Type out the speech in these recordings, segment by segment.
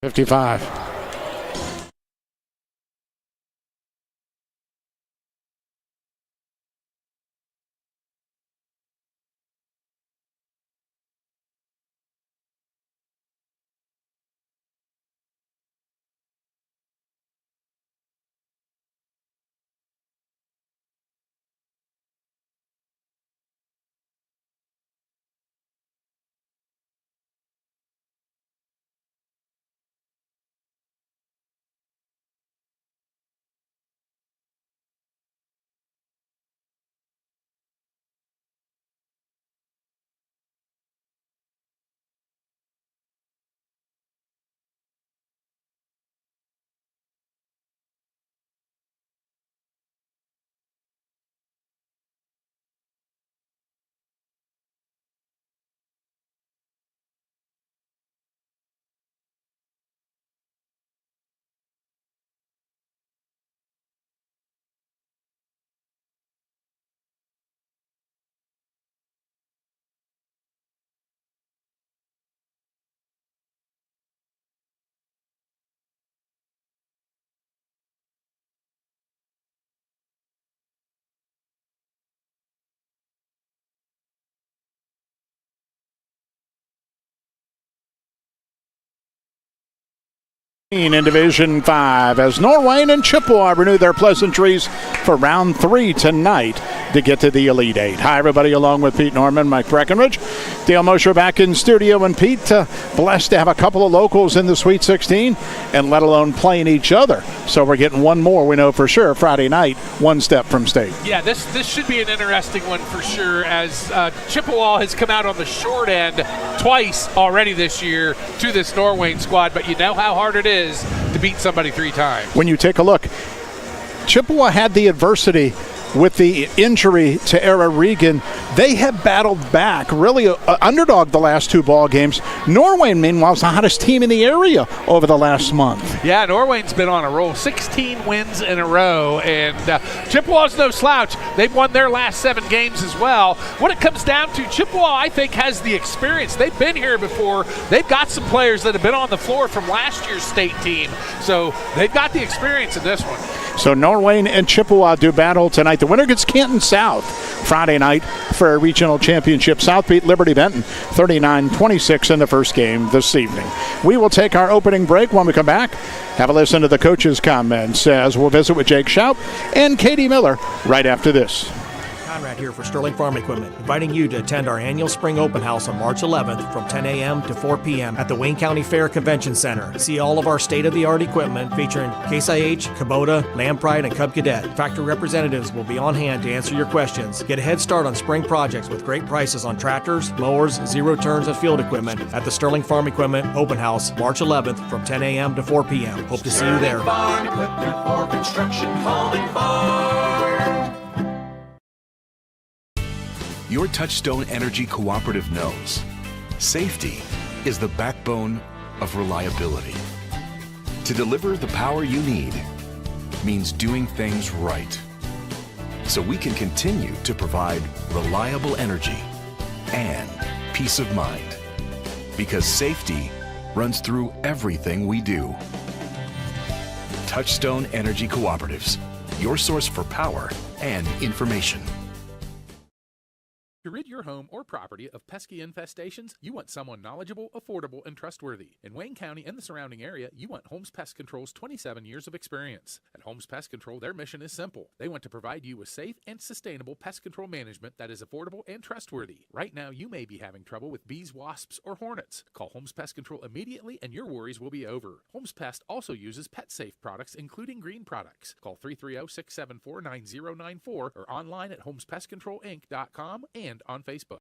55. In Division 5 as Norwayne and Chippewa renew their pleasantries for round 3 tonight to get to the Elite 8. Hi, everybody, along with Pete Norman, Mike Breckenridge, Dale Mosher back in studio, and Pete, blessed to have a couple of locals in the Sweet 16, and let alone playing each other. So we're getting one more, we know for sure, Friday night, one step from state. Yeah, this should be an interesting one for sure, as Chippewa has come out on the short end twice already this year to this Norwayne squad, but you know how hard it is to beat somebody 3 times. When you take a look, Chippewa had the adversity with the injury to Era Regan. They have battled back, really underdog the last 2 ball games. Norwayne, meanwhile, is the hottest team in the area over the last month. Yeah, Norwayne's been on a roll, 16 wins in a row, and Chippewa's no slouch. They've won their last 7 games as well. When it comes down to Chippewa, I think has the experience. They've been here before. They've got some players that have been on the floor from last year's state team, so they've got the experience in this one. So Norwayne and Chippewa do battle tonight. The winner gets Canton South Friday night for a regional championship. South beat Liberty Benton 39-26 in the first game this evening. We will take our opening break. When we come back, have a listen to the coaches' comments as we'll visit with Jake Schaup and Katie Miller right after this. Conrad here for Sterling Farm Equipment, inviting you to attend our annual spring open house on March 11th from 10 a.m. to 4 p.m. at the Wayne County Fair Convention Center. See all of our state-of-the-art equipment featuring Case IH, Kubota, Land Pride, and Cub Cadet. Factory representatives will be on hand to answer your questions. Get a head start on spring projects with great prices on tractors, mowers, zero turns, and field equipment at the Sterling Farm Equipment Open House March 11th from 10 a.m. to 4 p.m. Hope to see you there. Farm equipment for construction, home, and farm. Your Touchstone Energy Cooperative knows safety is the backbone of reliability. To deliver the power you need means doing things right, so we can continue to provide reliable energy and peace of mind, because safety runs through everything we do. Touchstone Energy Cooperatives, your source for power and information. To rid your home or property of pesky infestations, you want someone knowledgeable, affordable, and trustworthy. In Wayne County and the surrounding area, you want Holmes Pest Control's 27 years of experience. At Holmes Pest Control, their mission is simple. They want to provide you with safe and sustainable pest control management that is affordable and trustworthy. Right now, you may be having trouble with bees, wasps, or hornets. Call Holmes Pest Control immediately and your worries will be over. Holmes Pest also uses PetSafe products, including green products. Call 330-674-9094 or online at homespestcontrolinc.com and on Facebook.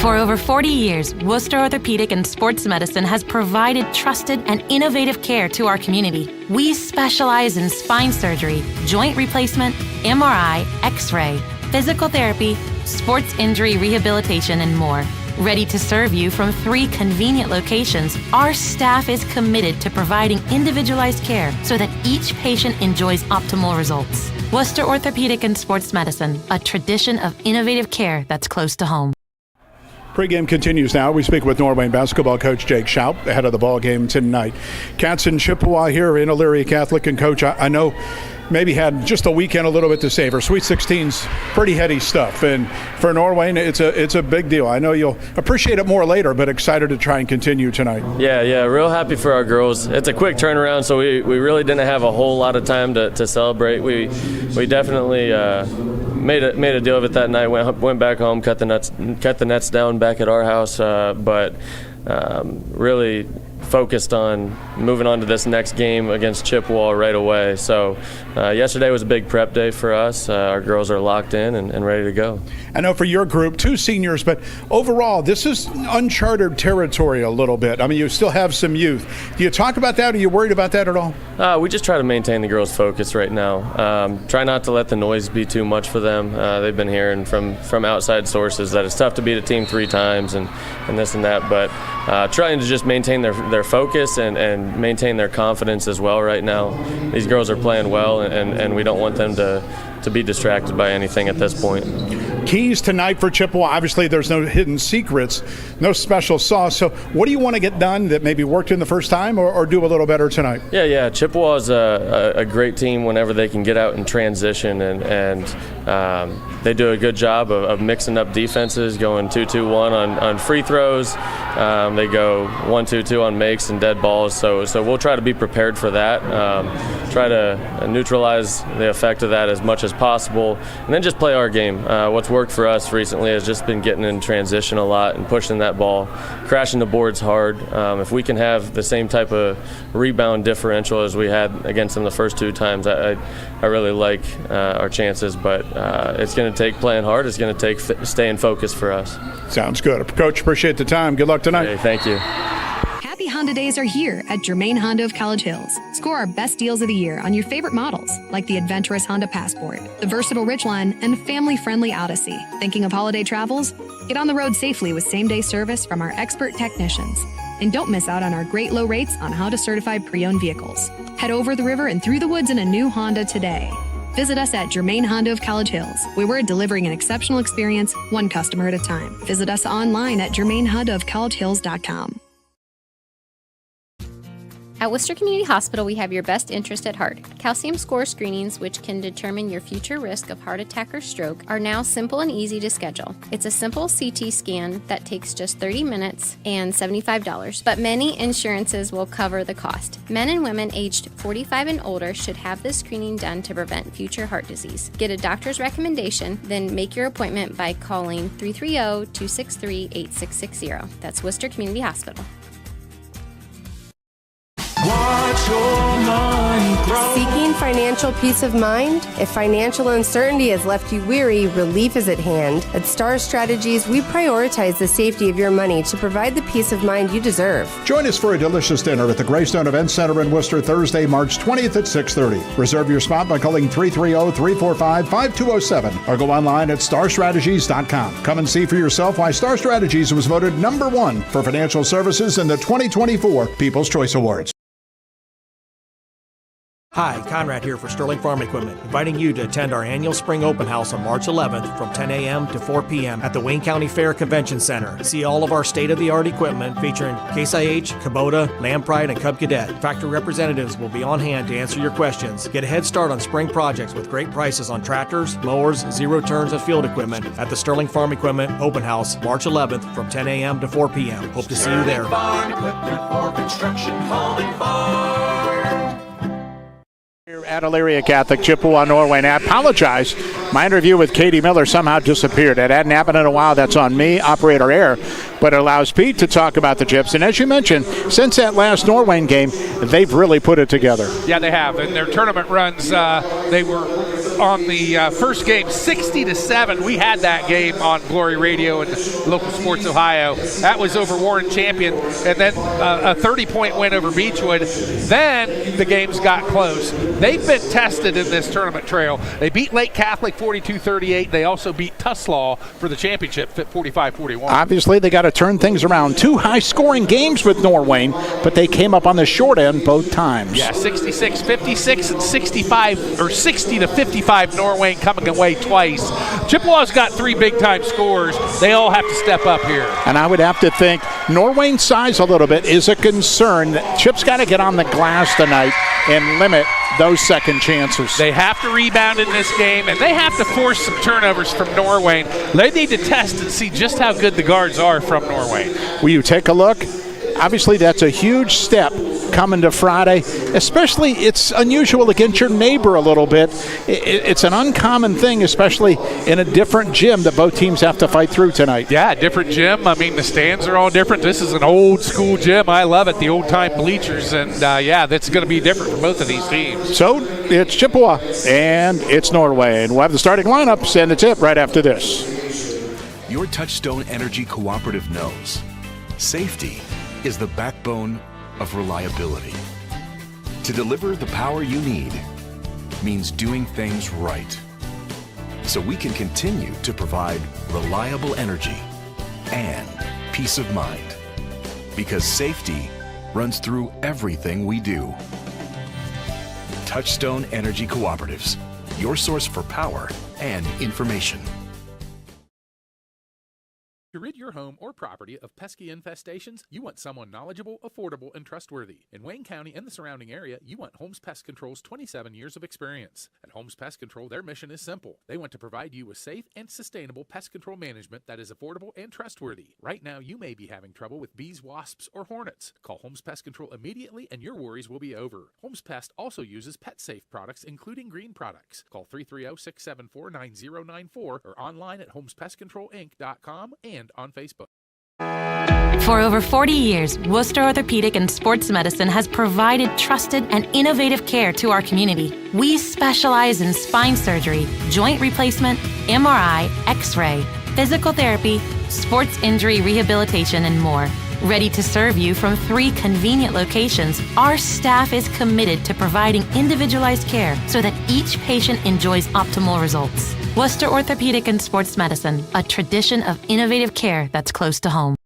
For over 40 years, Worcester Orthopedic and Sports Medicine has provided trusted and innovative care to our community. We specialize in spine surgery, joint replacement, MRI, X-ray, physical therapy, sports injury rehabilitation, and more. Ready to serve you from 3 convenient locations, our staff is committed to providing individualized care so that each patient enjoys optimal results. Worcester Orthopedic and Sports Medicine, a tradition of innovative care that's close to home. Pregame continues now. We speak with Norwayne basketball coach Jake Schaup ahead of the ball game tonight. Cats in Chippewa here in Elyria Catholic. And, Coach, I know maybe had just a weekend a little bit to savor. Sweet 16's pretty heady stuff. And for Norwayne, it's a big deal. I know you'll appreciate it more later, but excited to try and continue tonight. Yeah, real happy for our girls. It's a quick turnaround, so we really didn't have a whole lot of time to celebrate. We definitely made a deal of it that night. Went back home, cut the nets down back at our house, but really focused on moving on to this next game against Chippewa right away. So yesterday was a big prep day for us. Our girls are locked in and ready to go. I know for your group, 2 seniors, but overall, this is uncharted territory a little bit. I mean, you still have some youth. Do you talk about that? Are you worried about that at all? We just try to maintain the girls' focus right now. Try not to let the noise be too much for them. They've been hearing from outside sources that it's tough to beat a team 3 times and this and that, but trying to just maintain their focus and maintain their confidence as well right now. These girls are playing well, and we don't want them to be distracted by anything at this point. Keys tonight for Chippewa. Obviously, there's no hidden secrets, no special sauce. So what do you want to get done that maybe worked in the first time or do a little better tonight? Yeah. Chippewa is a great team whenever they can get out and transition, and they do a good job of mixing up defenses, going 2-2-1 on free throws. They go 1-2-2 on makes and dead balls. So we'll try to be prepared for that. Try to neutralize the effect of that as much as possible, and then just play our game. What's worked for us recently has just been getting in transition a lot and pushing that ball, crashing the boards hard. If we can have the same type of rebound differential as we had against them the first 2 times, I really like our chances, but it's going to take playing hard. It's going to take staying focused for us. Sounds good. Coach, appreciate the time. Good luck tonight. Hey, thank you. Happy Honda Days are here at Germain Honda of College Hills. Score our best deals of the year on your favorite models, like the adventurous Honda Passport, the versatile Ridgeline, and family-friendly Odyssey. Thinking of holiday travels? Get on the road safely with same-day service from our expert technicians. And don't miss out on our great low rates on Honda certified pre-owned vehicles. Head over the river and through the woods in a new Honda today. Visit us at Germain Honda of College Hills, where we're delivering an exceptional experience, one customer at a time. Visit us online at germainhondaofcollegehills.com. At Worcester Community Hospital, we have your best interest at heart. Calcium score screenings, which can determine your future risk of heart attack or stroke, are now simple and easy to schedule. It's a simple CT scan that takes just 30 minutes and $75, but many insurances will cover the cost. Men and women aged 45 and older should have this screening done to prevent future heart disease. Get a doctor's recommendation, then make your appointment by calling 330-263-8660. That's Worcester Community Hospital. Watch your money grow. Seeking financial peace of mind? If financial uncertainty has left you weary, relief is at hand. At Star Strategies, we prioritize the safety of your money to provide the peace of mind you deserve. Join us for a delicious dinner at the Greystone Event Center in Worcester Thursday, March 20th at 6:30. Reserve your spot by calling 330-345-5207 or go online at starstrategies.com. Come and see for yourself why Star Strategies was voted #1 for financial services in the 2024 People's Choice Awards. Hi, Conrad here for Sterling Farm Equipment, inviting you to attend our annual Spring Open House on March 11th from 10 a.m. to 4 p.m. at the Wayne County Fair Convention Center. See all of our state-of-the-art equipment featuring Case IH, Kubota, Lampride, and Cub Cadet. Factory representatives will be on hand to answer your questions. Get a head start on spring projects with great prices on tractors, mowers, zero turns, and field equipment at the Sterling Farm Equipment Open House March 11th from 10 a.m. to 4 p.m. Hope to see you there. Farm equipment for construction, home and farm. Here at Elyria Catholic, Chippewa, Norwayne. I apologize. My interview with Katie Miller somehow disappeared. It hadn't happened in a while. That's on me, operator error. But it allows Pete to talk about the Chips. And as you mentioned, since that last Norwayne game, they've really put it together. Yeah, they have. And their tournament runs, they were on the first game 60-7. We had that game on Glory Radio and Local Sports Ohio. That was over Warren Champion. And then a 30-point win over Beechwood. Then the games got close. They've been tested in this tournament trail. They beat Lake Catholic 42-38. They also beat Tuslaw for the championship 45-41. Obviously, they got to turn things around. 2 high-scoring games with Norwayne, but they came up on the short end both times. Yeah, 66-56 and 60-55 25, Norwayne coming away twice. Chippewa's got 3 big-time scorers. They all have to step up here. And I would have to think Norwayne's size a little bit is a concern. Chip's got to get on the glass tonight and limit those second chances. They have to rebound in this game, and they have to force some turnovers from Norwayne. They need to test and see just how good the guards are from Norwayne. Will you take a look? Obviously, that's a huge step coming to Friday. Especially, it's unusual against your neighbor a little bit. It's an uncommon thing, especially in a different gym that both teams have to fight through tonight. Yeah, different gym. I mean, the stands are all different. This is an old school gym. I love it, the old-time bleachers. And, yeah, that's going to be different for both of these teams. So, it's Chippewa and it's Norwayne. We'll have the starting lineups and the tip right after this. Your Touchstone Energy Cooperative knows safety is the backbone of reliability. To deliver the power you need means doing things right, so we can continue to provide reliable energy and peace of mind, because safety runs through everything we do. Touchstone Energy Cooperatives, your source for power and information. To rid your home or property of pesky infestations, you want someone knowledgeable, affordable, and trustworthy. In Wayne County and the surrounding area, you want Holmes Pest Control's 27 years of experience. At Holmes Pest Control, their mission is simple. They want to provide you with safe and sustainable pest control management that is affordable and trustworthy. Right now, you may be having trouble with bees, wasps, or hornets. Call Holmes Pest Control immediately and your worries will be over. Holmes Pest also uses pet-safe products, including green products. Call 330-674-9094 or online at homespestcontrolinc.com and on Facebook. For over 40 years, Worcester Orthopedic and Sports Medicine has provided trusted and innovative care to our community. We specialize in spine surgery, joint replacement, MRI, X-ray, physical therapy, sports injury rehabilitation, and more. Ready to serve you from 3 convenient locations, our staff is committed to providing individualized care so that each patient enjoys optimal results. Worcester Orthopedic and Sports Medicine, a tradition of innovative care that's close to home.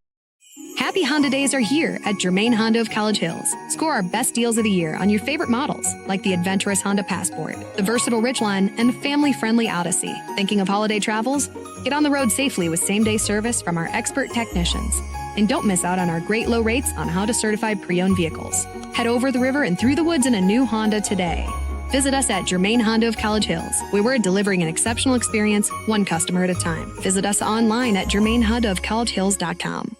Happy Honda Days are here at Germain Honda of College Hills. Score our best deals of the year on your favorite models, like the adventurous Honda Passport, the versatile Ridgeline, and family-friendly Odyssey. Thinking of holiday travels? Get on the road safely with same-day service from our expert technicians. And don't miss out on our great low rates on how to certify pre-owned vehicles. Head over the river and through the woods in a new Honda today. Visit us at Germain Honda of College Hills, where we're delivering an exceptional experience, one customer at a time. Visit us online at germainhondaofcollegehills.com.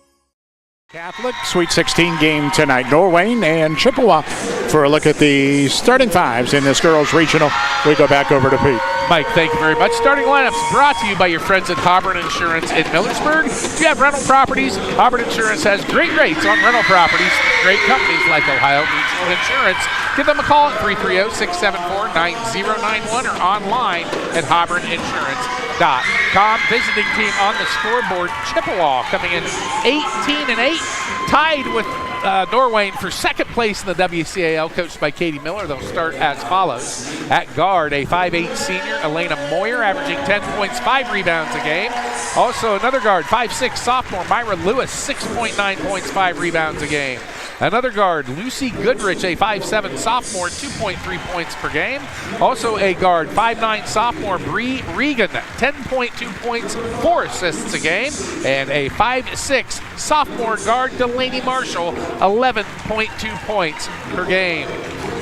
Catholic Sweet 16 game tonight. Norwayne and Chippewa. For a look at the starting fives in this girls regional, we go back over to Pete. Mike, thank you very much. Starting lineups brought to you by your friends at Auburn Insurance in Millersburg. If you have rental properties, Auburn Insurance has great rates on rental properties. Great companies like Ohio Mutual Insurance. Give them a call at 330-674-9091 or online at auburninsurance.com. Visiting team on the scoreboard, Chippewa coming in 18-8, tied with Norwayne for second place in the WCAL, coached by Katie Miller. They'll start as follows. At guard, a 5'8 senior, Elena Moyer, averaging 10 points, 5 rebounds a game. Also another guard, 5'6 sophomore, Myra Lewis, 6.9 points, 5 rebounds a game. Another guard, Lucy Goodrich, a 5'7 sophomore, 2.3 points per game. Also a guard, 5'9 sophomore, Bree Regan, 10.2 points, 4 assists a game. And a 5'6 sophomore guard, Delaney Marshall, 11.2 points per game.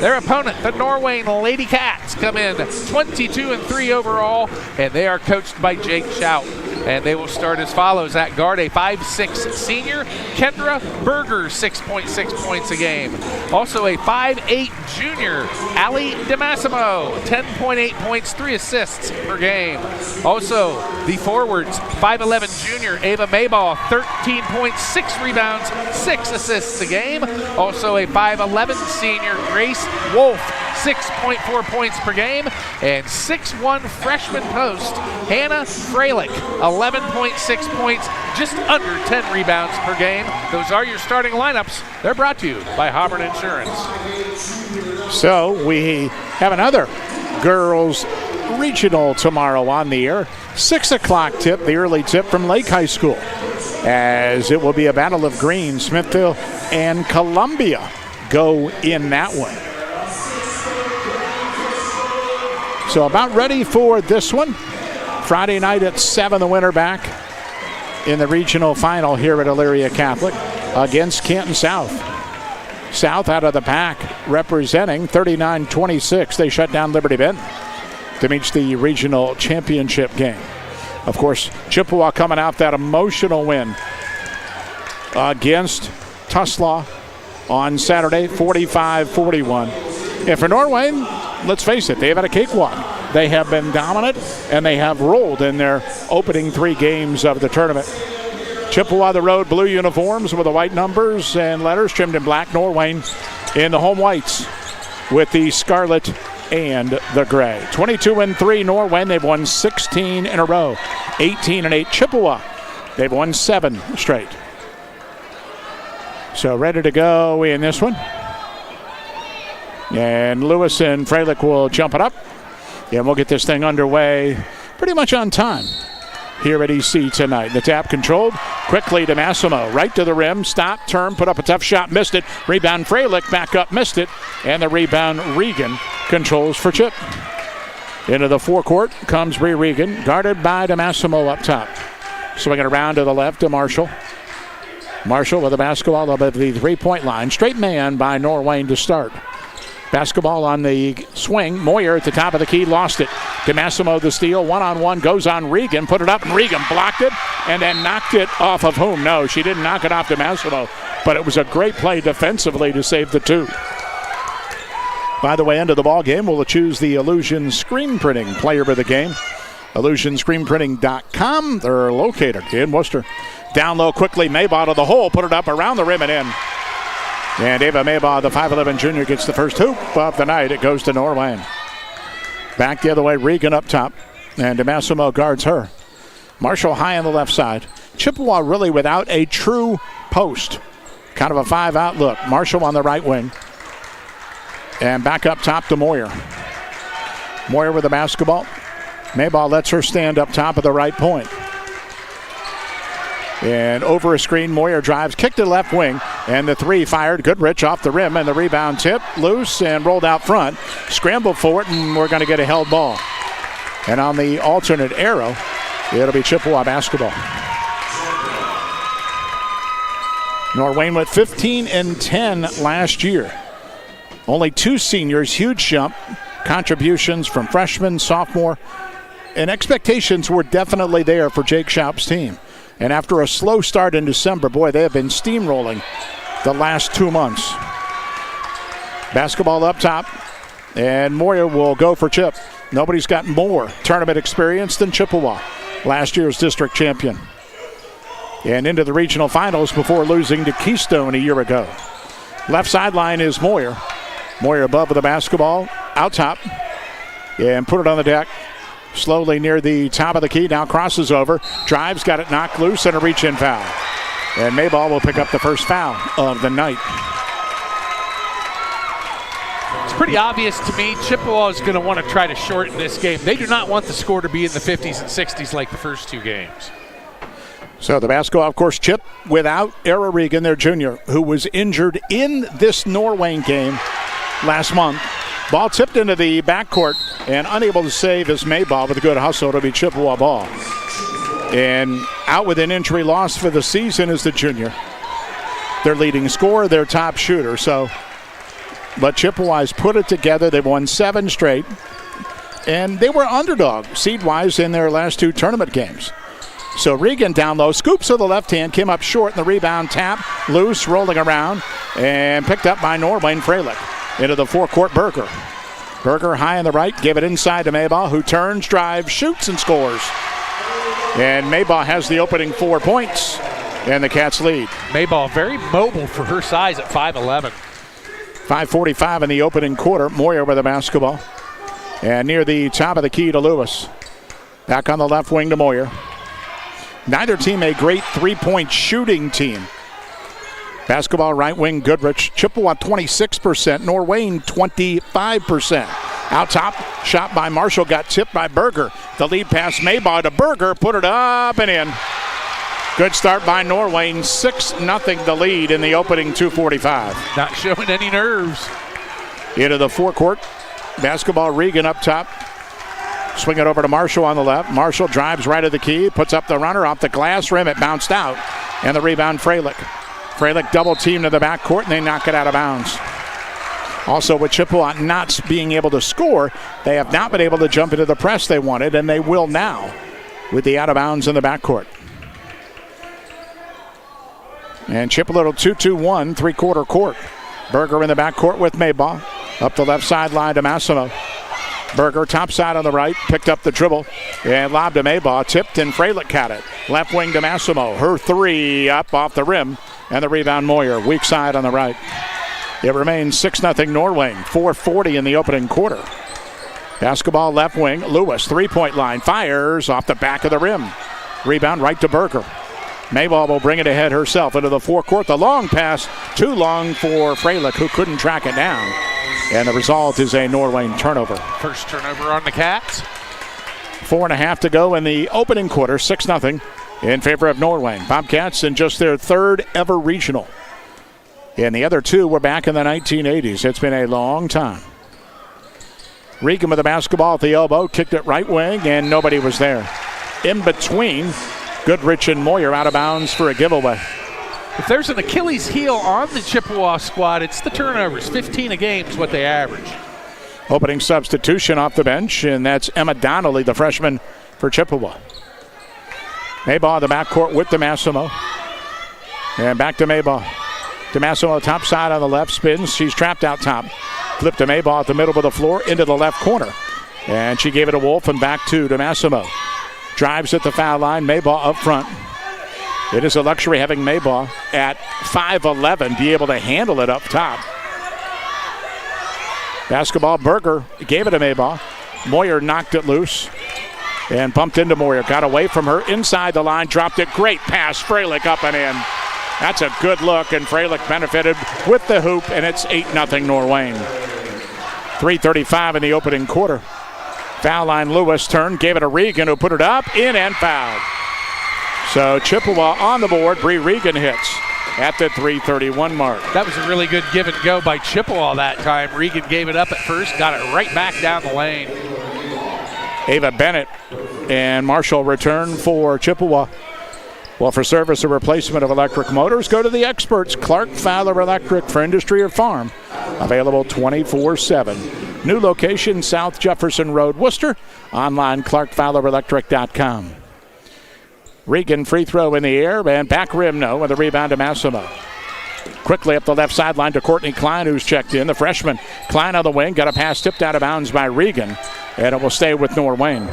Their opponent, the Norwayne Lady Cats, come in 22-3 overall, and they are coached by Jake Shout. And they will start as follows. At guard, a 5'6 senior, Kendra Berger, 6.6 points a game. Also a 5'8 junior, Allie DeMassimo, 10.8 points, 3 assists per game. Also the forwards, 5'11 junior, Ava Mayball, 13 points, 6 rebounds, 6 assists a game. Also a 5'11 senior, Grace Wolf, 6.4 points per game. And 6'1 freshman post, Hannah Freilich, 11.6 points, just under 10 rebounds per game. Those are your starting lineups. They're brought to you by Auburn Insurance. So we have another girls regional tomorrow on the air. 6 o'clock tip, the early tip from Lake High School, as it will be a battle of Greene, Smithville, and Columbia go in that one. So about ready for this one. Friday night at 7, the winner back in the regional final here at Elyria Catholic against Canton South. South out of the pack representing 39-26. They shut down Liberty Benton to reach the regional championship game. Of course, Chippewa coming out that emotional win against Tuslaw on Saturday, 45-41. And for Norwayne, let's face it, they've had a cakewalk. They have been dominant, and they have rolled in their opening 3 games of the tournament. Chippewa, the road blue uniforms with the white numbers and letters trimmed in black. Norwayne in the home whites with the scarlet and the gray. 22-3 Norwayne. They've won 16 in a row. 18-8 Chippewa. They've won 7 straight. So ready to go in this one. And Lewis and Freilich will jump it up. And we'll get this thing underway pretty much on time here at EC tonight. The tap controlled quickly to Massimo. Right to the rim. Stop, turn, put up a tough shot, missed it. Rebound Freilich, back up, missed it. And the rebound Regan controls for Chip. Into the forecourt comes Bree Regan, guarded by DeMassimo up top. Swinging around to the left to Marshall. Marshall with the basketball above the three-point line. Straight man by Norwayne to start. Basketball on the swing. Moyer at the top of the key, lost it. DeMassimo the steal, one-on-one, goes on Regan, put it up, and Regan blocked it, and then knocked it off of whom? No, she didn't knock it off DeMassimo, but it was a great play defensively to save the 2. By the way, end of the ball game, we'll choose the Illusion Screen Printing player of the game. IllusionScreenPrinting.com. They're located in Worcester. Down low quickly, Maybaugh to the hole, put it up around the rim and in. And Ava Maybaugh, the 5'11 junior, gets the first hoop of the night. It goes to Norwayne. Back the other way, Regan up top, and DeMassimo guards her. Marshall high on the left side. Chippewa really without a true post. Kind of a 5-out look. Marshall on the right wing. And back up top to Moyer. Moyer with the basketball. Maybaugh lets her stand up top of the right point. And over a screen, Moyer drives, kicked to the left wing, and the 3 fired. Goodrich off the rim, and the rebound tip loose and rolled out front. Scrambled for it, and we're going to get a held ball. And on the alternate arrow, it'll be Chippewa basketball. Norwayne went 15-10 last year. Only 2 seniors, huge jump. Contributions from freshmen, sophomore, and expectations were definitely there for Jake Schaup's team. And after a slow start in December, boy, they have been steamrolling the last 2 months. Basketball up top, and Moyer will go for Chip. Nobody's got more tournament experience than Chippewa, last year's district champion. And into the regional finals before losing to Keystone a year ago. Left sideline is Moyer. Moyer above with the basketball, out top, and put it on the deck. Slowly near the top of the key, now crosses over, drives, got it knocked loose, and a reach-in foul. And Maybaugh will pick up the first foul of the night. It's pretty obvious to me Chippewa is going to want to try to shorten this game. They do not want the score to be in the 50s and 60s like the first 2 games. So the basketball, of course, Chip without Era Regan, their junior, who was injured in this Norwayne game last month. Ball tipped into the backcourt and unable to save is Maybaugh with a good hustle. It'll be Chippewa ball. And out with an injury loss for the season is the junior. Their leading scorer, their top shooter. But Chippewa's put it together. They've won 7 straight. And they were underdog seed-wise in their last 2 tournament games. So Regan down low, scoops to the left hand, came up short in the rebound, tap, loose, rolling around, and picked up by Norwayne Freilich. Into the forecourt, Berger. Berger high on the right, give it inside to Maybaugh, who turns, drives, shoots, and scores. And Maybaugh has the opening 4 points, and the Cats lead. Maybaugh very mobile for her size at 5'11". 5:45 in the opening quarter. Moyer with the basketball. And near the top of the key to Lewis. Back on the left wing to Moyer. Neither team a great 3-point shooting team. Basketball right wing, Goodrich. Chippewa 26%, Norwayne 25%. Out top, shot by Marshall, got tipped by Berger. The lead pass, Maybaugh to Berger, put it up and in. Good start by Norwayne, 6-0 the lead in the opening 2:45. Not showing any nerves. Into the forecourt, basketball Regan up top. Swing it over to Marshall on the left. Marshall drives right at the key, puts up the runner off the glass rim. It bounced out. And the rebound, Freilich. Freilich double teamed to the backcourt, and they knock it out of bounds. Also, with Chippewa not being able to score, they have not been able to jump into the press they wanted, and they will now with the out of bounds in the backcourt. And Chip a little 2-2-1, three-quarter court. Berger in the backcourt with Maybaugh. Up the left sideline to Massimo. Berger, top side on the right, picked up the dribble and lobbed to Maybaugh. Tipped and Freilich had it. Left wing to Massimo. Her three up off the rim. And the rebound, Moyer. Weak side on the right. It remains 6-0 Norwayne. 4:40 in the opening quarter. Basketball left wing. Lewis, three-point line. Fires off the back of the rim. Rebound right to Berger. Maybaugh will bring it ahead herself into the forecourt. The long pass, too long for Freilich, who couldn't track it down. And the result is a Norwayne turnover. First turnover on the Cats. 4.5 to go in the opening quarter. 6-0 in favor of Norwayne. Bobcats in just their third ever regional. And the other two were back in the 1980s. It's been a long time. Regan with the basketball at the elbow. Kicked it right wing, and nobody was there. In between, Goodrich and Moyer out of bounds for a giveaway. If there's an Achilles heel on the Chippewa squad, it's the turnovers. 15 a game is what they average. Opening substitution off the bench, and that's Emma Donnelly, the freshman for Chippewa. Maybaugh in the backcourt with DeMassimo. And back to Maybaugh. DeMassimo top side on the left, spins. She's trapped out top. Flip to Maybaugh at the middle of the floor into the left corner. And she gave it to Wolf and back to DeMassimo. Drives at the foul line. Maybaugh up front. It is a luxury having Maybaugh at 5'11", be able to handle it up top. Basketball, Berger gave it to Maybaugh. Moyer knocked it loose and bumped into Moyer. Got away from her inside the line, dropped it. Great pass, Freilich up and in. That's a good look, and Freilich benefited with the hoop, and it's 8-0 Norwayne. 3:35 in the opening quarter. Foul line, Lewis turned, gave it to Regan, who put it up, in and fouled. So Chippewa on the board. Bree Regan hits at the 3:31 mark. That was a really good give and go by Chippewa that time. Regan gave it up at first, got it right back down the lane. Ava Bennett and Marshall return for Chippewa. Well, for service or replacement of electric motors, go to the experts. Clark Fowler Electric for industry or farm. Available 24/7. New location, South Jefferson Road, Worcester. Online, clarkfowlerelectric.com. Regan free throw in the air, and back rim no, with a rebound to Massimo. Quickly up the left sideline to Courtney Klein, who's checked in. The freshman, Klein on the wing, got a pass tipped out of bounds by Regan, and it will stay with Norwayne.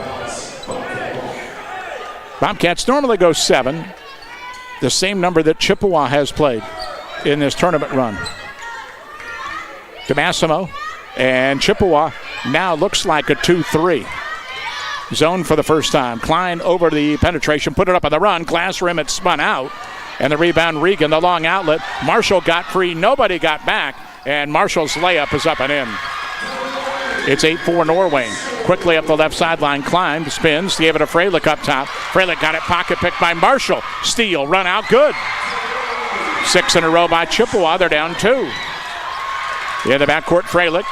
Bobcats normally go 7, the same number that Chippewa has played in this tournament run. To Massimo, and Chippewa now looks like a 2-3. Zone for the first time. Klein over the penetration, put it up on the run. Glass rim, it spun out. And the rebound, Regan, the long outlet. Marshall got free, nobody got back. And Marshall's layup is up and in. It's 8-4 Norwayne. Quickly up the left sideline, Klein spins, gave it to Freilich up top. Freilich got it, pocket picked by Marshall. Steal, run out, good. 6 in a row by Chippewa, they're down 2. In the backcourt, Freilich.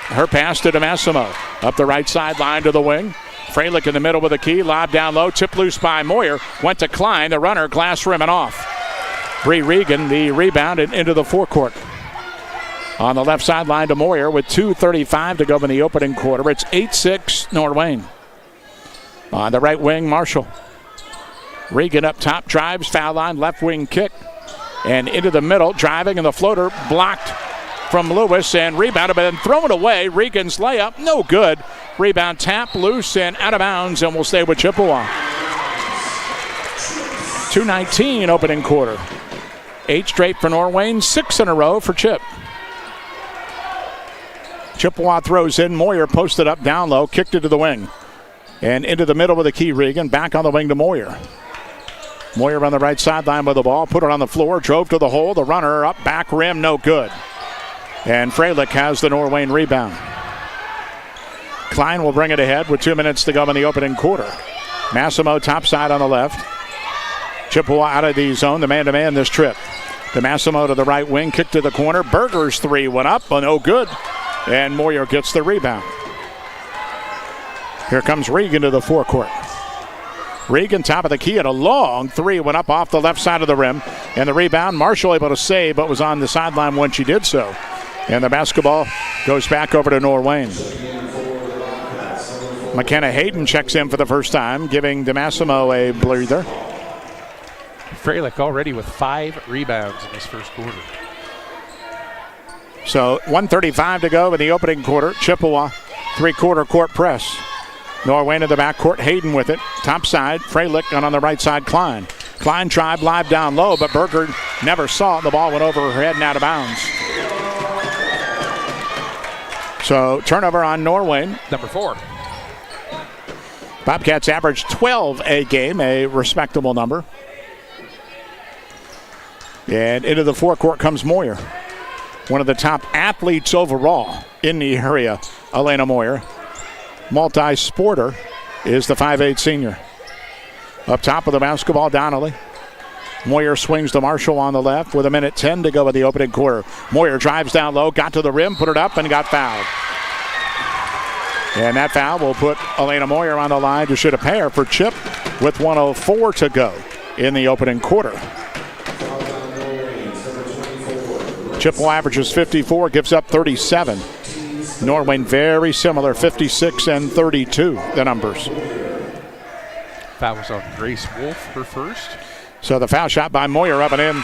Her pass to DeMassimo. Up the right sideline to the wing. Freilich in the middle with a key, lob down low, tip loose by Moyer. Went to Klein, the runner, glass rim and off. Bree Regan, the rebound, and into the forecourt. On the left sideline to Moyer with 2:35 to go in the opening quarter. It's 8-6 Norwayne. On the right wing, Marshall. Regan up top, drives, foul line, left wing kick. And into the middle, driving, and the floater blocked from Lewis and rebounded, but then thrown away. Regan's layup, no good. Rebound tap, loose, and out of bounds, and will stay with Chippewa. 2:19 opening quarter. 8 straight for Norwayne, 6 in a row for Chip. Chippewa throws in. Moyer posted up down low, kicked it to the wing. And into the middle with a key, Regan. Back on the wing to Moyer. Moyer on the right sideline with the ball, put it on the floor, drove to the hole. The runner up, back rim, no good. And Freilich has the Norwayne rebound. Klein will bring it ahead with 2 minutes to go in the opening quarter. Massimo top side on the left. Chippewa out of the zone, the man-to-man this trip. DeMassimo to the right wing, kick to the corner. Berger's three went up, but no good. And Moyer gets the rebound. Here comes Regan to the forecourt. Regan, top of the key, and a long three went up off the left side of the rim. And the rebound, Marshall able to save, but was on the sideline when she did so. And the basketball goes back over to Norwayne. McKenna Hayden checks in for the first time, giving DeMassimo a breather. Freilich already with 5 rebounds in this first quarter. So 1:35 to go in the opening quarter. Chippewa, three-quarter court press. Norwayne in the backcourt, Hayden with it. Top side, Freilich, and on the right side, Klein. Klein tried live down low, but Berger never saw it. The ball went over her head and out of bounds. So turnover on Norwayne. Number 4. Bobcats average 12 a game, a respectable number. And into the forecourt comes Moyer. One of the top athletes overall in the area, Elena Moyer. Multi-sporter is the 5'8 senior. Up top of the basketball, Donnelly. Moyer swings to Marshall on the left with 1:10 to go in the opening quarter. Moyer drives down low, got to the rim, put it up, and got fouled. And that foul will put Elena Moyer on the line to shoot a pair for Chip with 1:04 to go in the opening quarter. Chippewa averages 54, gives up 37. Norwayne very similar, 56 and 32, the numbers. Foul was on Grace Wolf, her first. So the foul shot by Moyer up and in.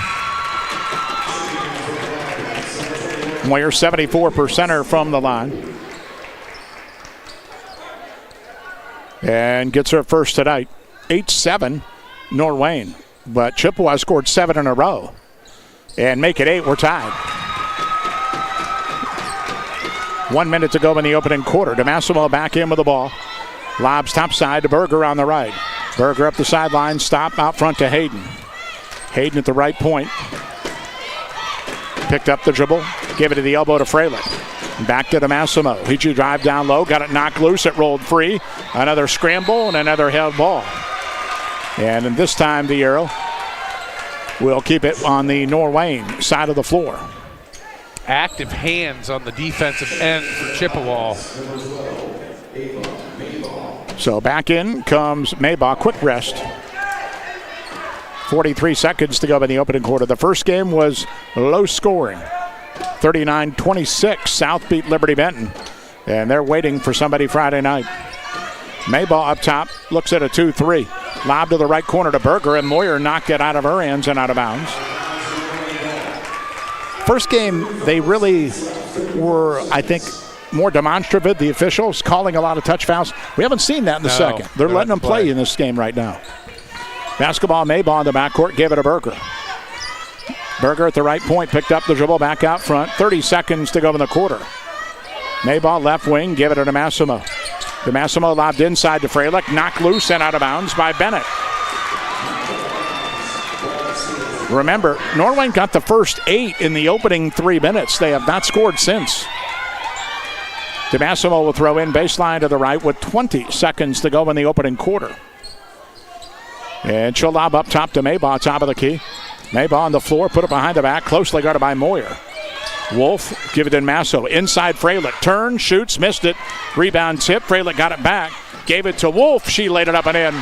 Moyer 74%er from the line. And gets her first tonight. 8-7, Norwayne. But Chippewa scored 7 in a row. And make it 8, we're tied. 1 minute to go in the opening quarter. DeMassimo back in with the ball. Lobs topside to Berger on the right. Berger up the sideline, stop out front to Hayden. Hayden at the right point. Picked up the dribble, gave it to the elbow to Freilich. Back to DeMassimo. He drive down low, got it knocked loose, it rolled free. Another scramble and another held ball. And this time the arrow will keep it on the Norwayne side of the floor. Active hands on the defensive end for Chippewa. So back in comes Maybaugh. Quick rest. 43 seconds to go in the opening quarter. The first game was low scoring. 39-26. South beat Liberty Benton. And they're waiting for somebody Friday night. Maybaugh up top. Looks at a 2-3. Lob to the right corner to Berger, and Moyer knocked it out of her hands and out of bounds. First game, they really were, I think, more demonstrative. The officials calling a lot of touch fouls. We haven't seen that in the second. They're letting them play in this game right now. Basketball, Maybaugh in the backcourt, gave it to Berger. Berger at the right point, picked up the dribble back out front. 30 seconds to go in the quarter. Maybaugh left wing, gave it to DeMassimo. DeMassimo lobbed inside to Freilich, knocked loose and out of bounds by Bennett. Remember, Norwayne got the first 8 in the opening 3 minutes. They have not scored since. DeMassimo will throw in baseline to the right with 20 seconds to go in the opening quarter. And she'll lob up top to Maybaugh, top of the key. Maybaugh on the floor, put it behind the back, closely guarded by Moyer. Wolf, give it to Masso. Inside Freilich, turn, shoots, missed it. Rebound tip, Freilich got it back. Gave it to Wolf, she laid it up and in.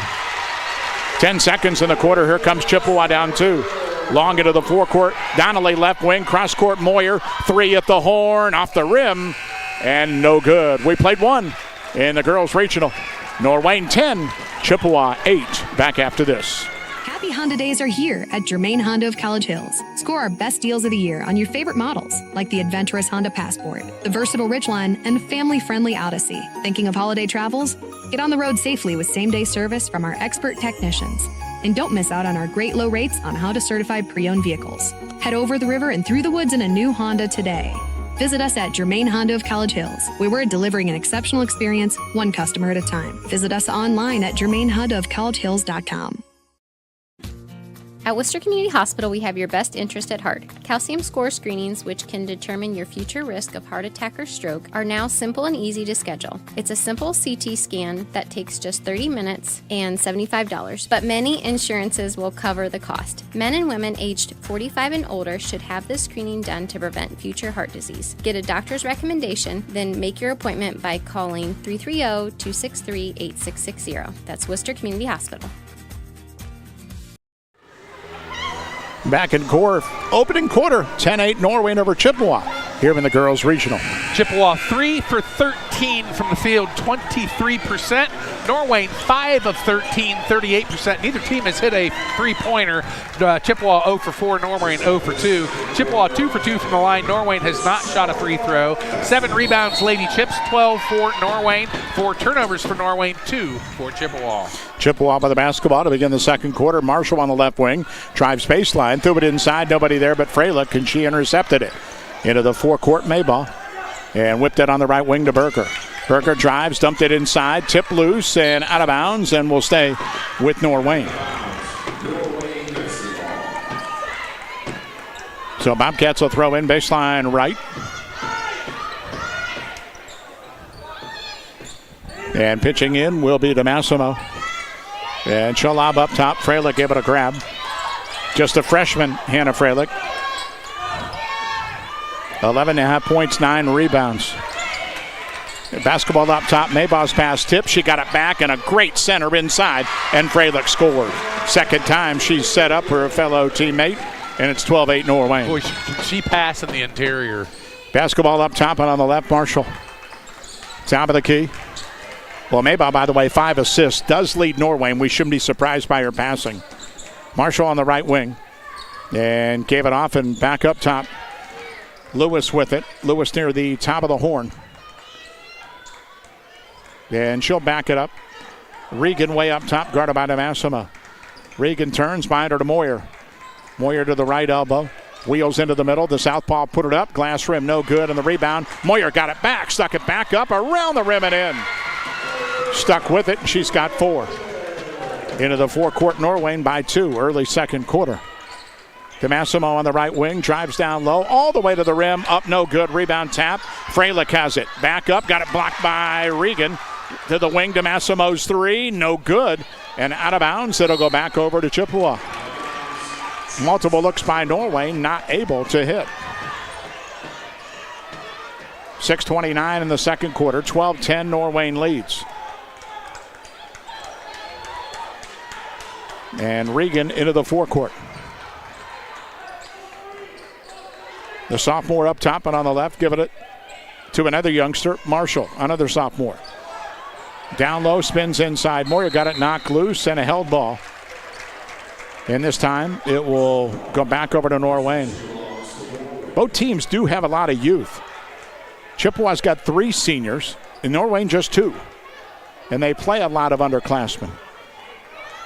10 seconds in the quarter, here comes Chippewa down 2. Long into the forecourt, Donnelly left wing, cross court Moyer, 3 at the horn, off the rim, and no good. We played 1 in the girls regional. Norwayne 10, Chippewa 8. Back after this. Happy Honda Days are here at Germain Honda of College Hills. Score our best deals of the year on your favorite models, like the adventurous Honda Passport, the versatile Ridgeline, and family-friendly Odyssey. Thinking of holiday travels? Get on the road safely with same-day service from our expert technicians. And don't miss out on our great low rates on Honda certified pre-owned vehicles. Head over the river and through the woods in a new Honda today. Visit us at Germain Honda of College Hills, where we're delivering an exceptional experience, one customer at a time. Visit us online at germainhondaofcollegehills.com. At Worcester Community Hospital, we have your best interest at heart. Calcium score screenings, which can determine your future risk of heart attack or stroke, are now simple and easy to schedule. It's a simple CT scan that takes just 30 minutes and $75, but many insurances will cover the cost. Men and women aged 45 and older should have this screening done to prevent future heart disease. Get a doctor's recommendation, then make your appointment by calling 330-263-8660. That's Worcester Community Hospital. Back in opening quarter, 10-8 Norwayne over Chippewa here in the girls' regional. Chippewa 3 for 13 from the field, 23%. Norwayne 5 of 13, 38%. Neither team has hit a three-pointer. Chippewa 0 for 4, Norwayne 0 for 2. Chippewa 2 for 2 from the line. Norwayne has not shot a free throw. 7 rebounds, Lady Chips, 12 for Norwayne. 4 turnovers for Norwayne, 2 for Chippewa. Chippewa by the basketball to begin the second quarter. Marshall on the left wing, drives baseline, threw it inside, nobody there but Freilich, and she intercepted it. Into the forecourt, Mayball, and whipped it on the right wing to Berger. Berger drives, dumped it inside, tip loose and out of bounds, and will stay with Norwayne. So Bobcats will throw in baseline right. And pitching in will be DeMassimo. And she'll lob up top. Freilich gave it a grab. Just a freshman, Hannah Freilich. 11.5 points, 9 rebounds. Basketball up top. Maybaugh's pass tip. She got it back and a great center inside. And Freilich scored. Second time she's set up her fellow teammate. And it's 12-8 Norwayne. Boy, she passed in the interior. Basketball up top and on the left, Marshall. Top of the key. Well, Maybaugh, by the way, 5 assists. Does lead Norwayne. We shouldn't be surprised by her passing. Marshall on the right wing. And gave it off and back up top. Lewis with it. Lewis near the top of the horn. And she'll back it up. Regan way up top, guarded by DeMassimo. Regan turns, behind her to Moyer. Moyer to the right elbow. Wheels into the middle. The southpaw put it up. Glass rim, no good. And the rebound. Moyer got it back. Stuck it back up around the rim and in. Stuck with it, and she's got 4. Into the forecourt, Norwayne by 2. Early second quarter. DeMassimo on the right wing, drives down low, all the way to the rim, up no good, rebound tap. Freilich has it, back up, got it blocked by Regan. To the wing, DeMassimo's 3, no good. And out of bounds, it'll go back over to Chippewa. Multiple looks by Norwayne, not able to hit. 6:29 in the second quarter, 12-10 Norwayne leads. And Regan into the forecourt. The sophomore up top and on the left, giving it to another youngster, Marshall, another sophomore. Down low, spins inside. Moyer got it knocked loose and a held ball. And this time it will go back over to Norwayne. Both teams do have a lot of youth. Chippewa's got 3 seniors, and Norwayne just 2. And they play a lot of underclassmen.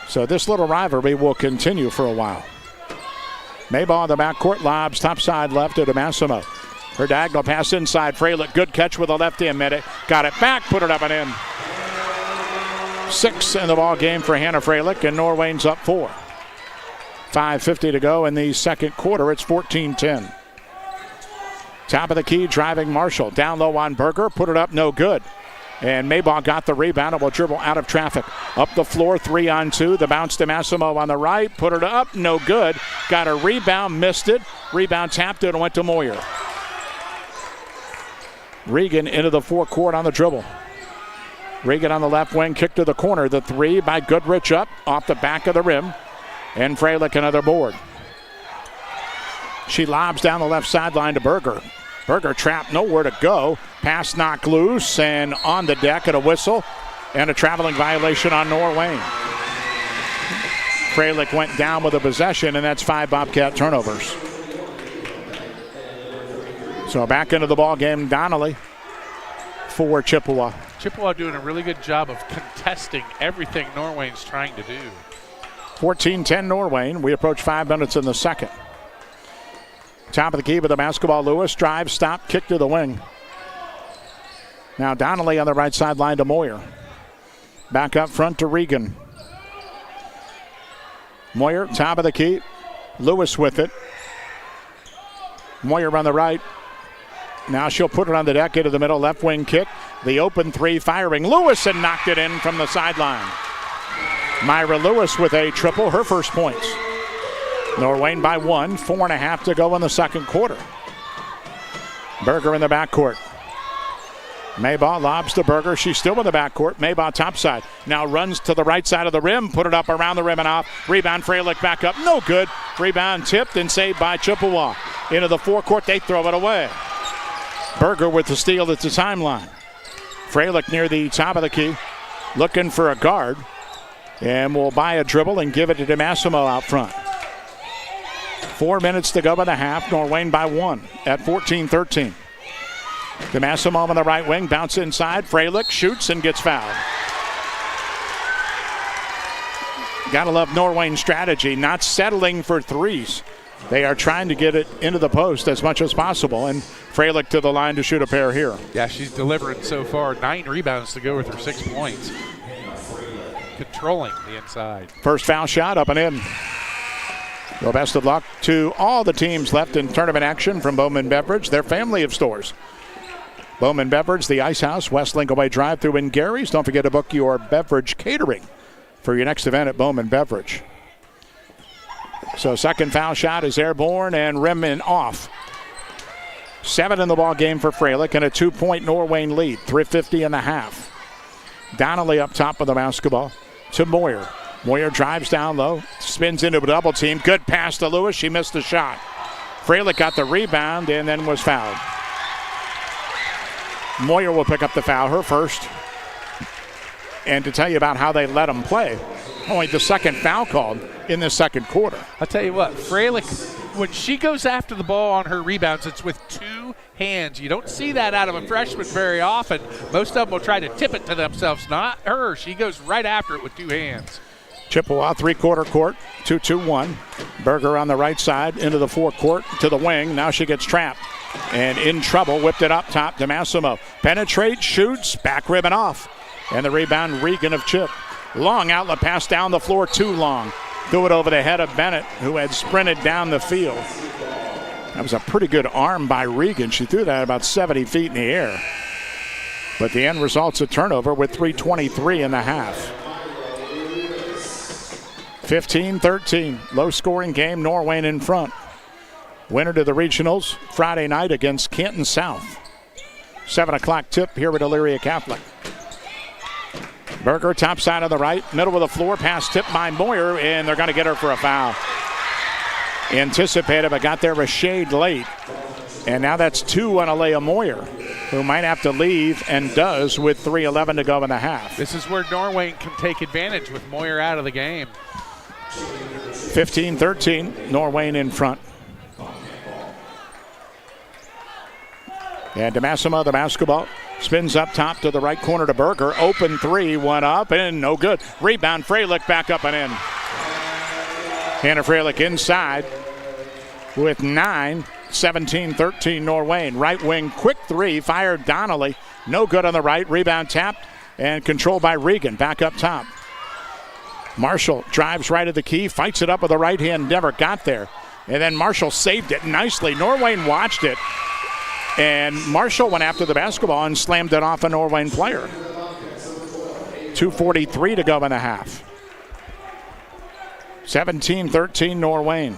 So this little rivalry will continue for a while. Maybaugh in the backcourt, lobs topside left to DeMassimo. Her diagonal pass inside. Freilich, good catch with a left hand mid. Got it back, put it up and in. 6 in the ball game for Hannah Freilich, and Norwayne's up 4. 5:50 to go in the second quarter. It's 14-10. Top of the key, driving Marshall. Down low on Berger, put it up, no good. And Maybaugh got the rebound and will dribble out of traffic. Up the floor, 3-on-2. The bounce to Massimo on the right. Put it up, no good. Got a rebound, missed it. Rebound tapped it and went to Moyer. Regan into the forecourt on the dribble. Regan on the left wing, kick to the corner. The 3 by Goodrich up off the back of the rim. And Freilich another board. She lobs down the left sideline to Berger. Berger trapped, nowhere to go. Pass knocked loose and on the deck and a whistle and a traveling violation on Norwayne. Freilich went down with a possession, and that's 5 Bobcat turnovers. So back into the ball game, Donnelly for Chippewa. Chippewa doing a really good job of contesting everything Norwayne's trying to do. 14-10 Norwayne. We approach 5 minutes in the second. Top of the key with the basketball. Lewis drive, stop, kick to the wing. Now Donnelly on the right sideline to Moyer. Back up front to Regan. Moyer, top of the key. Lewis with it. Moyer on the right. Now she'll put it on the deck into the middle. Left wing kick. The open three firing. Lewis and knocked it in from the sideline. Myra Lewis with a triple, her first points. Norwayne by 1, 4.5 to go in the second quarter. Berger in the backcourt. Maybaugh lobs to Berger. She's still in the backcourt. Maybaugh topside. Now runs to the right side of the rim. Put it up around the rim and off. Rebound, Freilich back up. No good. Rebound tipped and saved by Chippewa. Into the forecourt. They throw it away. Berger with the steal at the timeline. Freilich near the top of the key. Looking for a guard. And will buy a dribble and give it to DeMassimo out front. 4 minutes to go in the half. Norwayne by 1 at 14-13. DeMassimo on the right wing. Bounce inside. Freilich shoots and gets fouled. Gotta love Norwayne's strategy. Not settling for threes. They are trying to get it into the post as much as possible. And Freilich to the line to shoot a pair here. Yeah, she's delivering so far. 9 rebounds to go with her 6 points. Controlling the inside. First foul shot up and in. Well, best of luck to all the teams left in tournament action from Bowman Beverage, their family of stores. Bowman Beverage, the Ice House, West Linkaway Drive-Thru in Gary's. Don't forget to book your beverage catering for your next event at Bowman Beverage. So second foul shot is airborne and rim and off. 7 in the ball game for Freilich and a 2-point Norwayne lead, 3:50 in the half. Donnelly up top of the basketball to Moyer. Moyer drives down low, spins into a double team. Good pass to Lewis. She missed the shot. Freilich got the rebound and then was fouled. Moyer will pick up the foul, her first. And to tell you about how they let them play, only the second foul called in the second quarter. I'll tell you what, Freilich, when she goes after the ball on her rebounds, it's with 2 hands. You don't see that out of a freshman very often. Most of them will try to tip it to themselves. Not her. She goes right after it with 2 hands. Chippewa three-quarter court, 2-2-1. Berger on the right side into the forecourt to the wing. Now she gets trapped and in trouble. Whipped it up top to Massimo. Penetrates, shoots, back ribbon off. And the rebound, Regan of Chip. Long outlet pass down the floor, too long. Threw it over the head of Bennett, who had sprinted down the field. That was a pretty good arm by Regan. She threw that about 70 feet in the air. But the end result's a turnover with 3:23 in the half. 15-13, low-scoring game, Norwayne in front. Winner to the regionals Friday night against Canton South. 7 o'clock tip here at Elyria Catholic. Berger, top side of the right, middle of the floor, pass tipped by Moyer, and they're going to get her for a foul. Anticipated, but got there a shade late. And now that's 2 on Alea Moyer, who might have to leave and does with 3:11 to go in the half. This is where Norwayne can take advantage with Moyer out of the game. 15-13, Norwayne in front. And DeMassimo, the basketball, spins up top to the right corner to Berger. Open three, went up and no good. Rebound, Freilich back up and in. Hannah Freilich inside with 9. 17-13 Norwayne. Right wing, quick three, fired Donnelly. No good on the right. Rebound tapped and controlled by Regan. Back up top. Marshall drives right at the key, fights it up with the right hand, never got there. And then Marshall saved it nicely. Norwayne watched it. And Marshall went after the basketball and slammed it off a Norwayne player. 2:43 to go in the half. 17-13 Norwayne.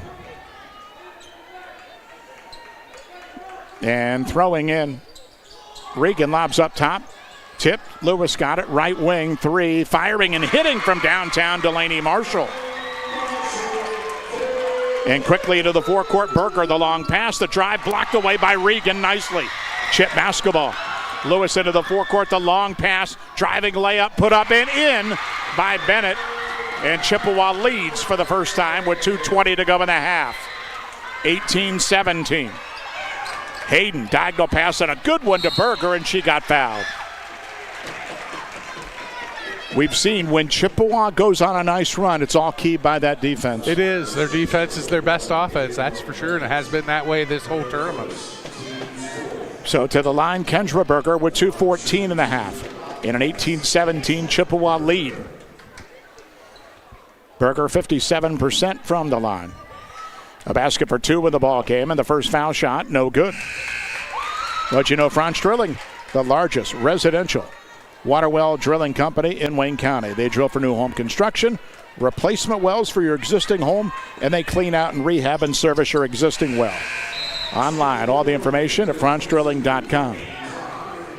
And throwing in. Regan lobs up top. Tip. Lewis got it. Right wing three. Firing and hitting from downtown Delaney Marshall. And quickly to the forecourt. Berger, the long pass. The drive blocked away by Regan nicely. Chip basketball. Lewis into the forecourt. The long pass. Driving layup. Put up and in by Bennett. And Chippewa leads for the first time with 2:20 to go in the half. 18-17. Hayden, diagonal pass and a good one to Berger, and she got fouled. We've seen when Chippewa goes on a nice run, it's all keyed by that defense. It is. Their defense is their best offense, that's for sure, and it has been that way this whole tournament. So to the line, Kendra Berger with 2:14 in the half in an 18-17 Chippewa lead. Berger 57% from the line. A basket for 2 in the ball game, and the first foul shot, no good. But you know, Franz Drilling, the largest residential water well drilling company in Wayne County. They drill for new home construction, replacement wells for your existing home, and they clean out and rehab and service your existing well. Online, all the information at franzdrilling.com.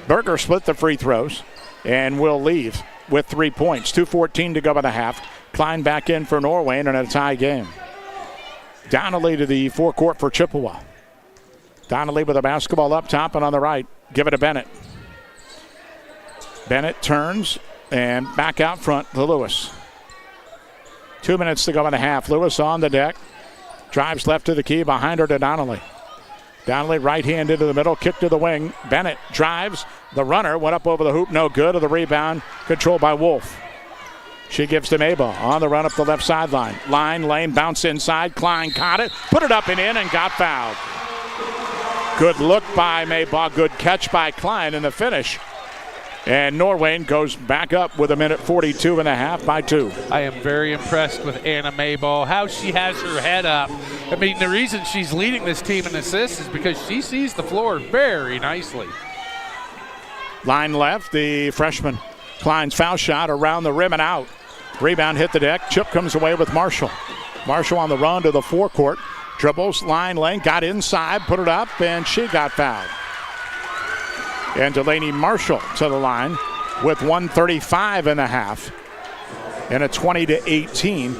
Berger split the free throws and will leave with 3 points. 2:14 to go by the half. Klein back in for Norwayne in a tie game. Donnelly to the forecourt for Chippewa. Donnelly with a basketball up top and on the right. Give it to Bennett. Bennett turns and back out front to Lewis. 2 minutes to go in the half. Lewis on the deck. Drives left to the key, behind her to Donnelly. Donnelly right hand into the middle, kick to the wing. Bennett drives. The runner went up over the hoop, no good. Of the rebound, controlled by Wolf. She gives to Maybach on the run up the left sideline. Lane, bounce inside. Klein caught it, put it up and in, and got fouled. Good look by Maybach, good catch by Klein in the finish. And Norwayne goes back up with 1:42 and a half by 2. I am very impressed with Anna Maybach, how she has her head up. I mean, the reason she's leading this team in assists is because she sees the floor very nicely. Line left, the freshman. Klein's foul shot around the rim and out. Rebound hit the deck. Chip comes away with Marshall. Marshall on the run to the forecourt. Dribbles, lane, got inside, put it up, and she got fouled. And Delaney Marshall to the line with 1:35 and a half. And a 20-18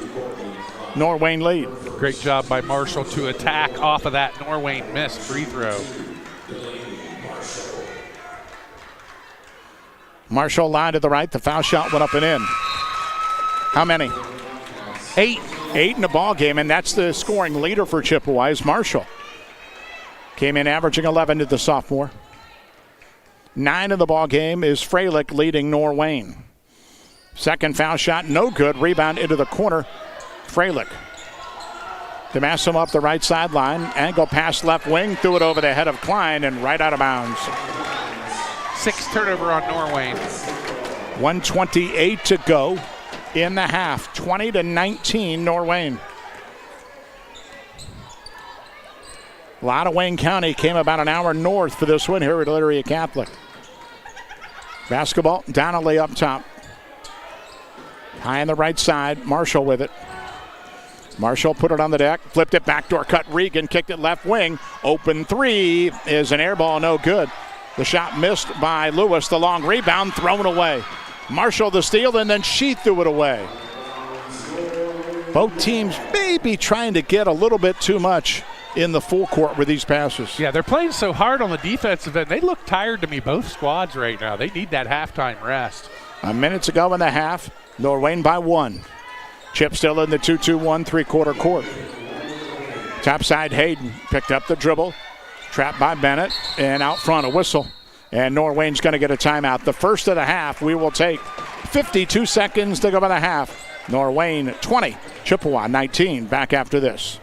Norwayne lead. Great job by Marshall to attack off of that Norwayne missed free throw. Marshall line to the right. The foul shot went up and in. How many? 8. 8 in the ball game, and that's the scoring leader for Chippewa is Marshall. Came in averaging 11 to the sophomore. 9 in the ball game is Freilich leading Norwayne. Second foul shot, no good. Rebound into the corner. Freilich. DeMassimo up the right sideline. Angle pass left wing. Threw it over the head of Klein and right out of bounds. 6 turnover on Norwayne. 1:28 to go in the half. 20-19 Norwayne. A lot of Wayne County came about an hour north for this one here at Elyria Catholic. Basketball, Donnelly up top. High on the right side, Marshall with it. Marshall put it on the deck, flipped it, backdoor cut, Regan kicked it left wing. Open 3 is an air ball, no good. The shot missed by Lewis, the long rebound thrown away. Marshall the steal, and then she threw it away. Both teams may be trying to get a little bit too much in the full court with these passes. Yeah, they're playing so hard on the defensive end. They look tired to me, both squads right now. They need that halftime rest. A minute to go in the half. Norwayne by 1. Chip still in the 2-2-1 three-quarter court. Topside Hayden picked up the dribble. Trapped by Bennett, and out front a whistle. And Norwayne's going to get a timeout. The first of the half we will take. 52 seconds to go by the half. Norwayne 20, Chippewa 19. Back after this.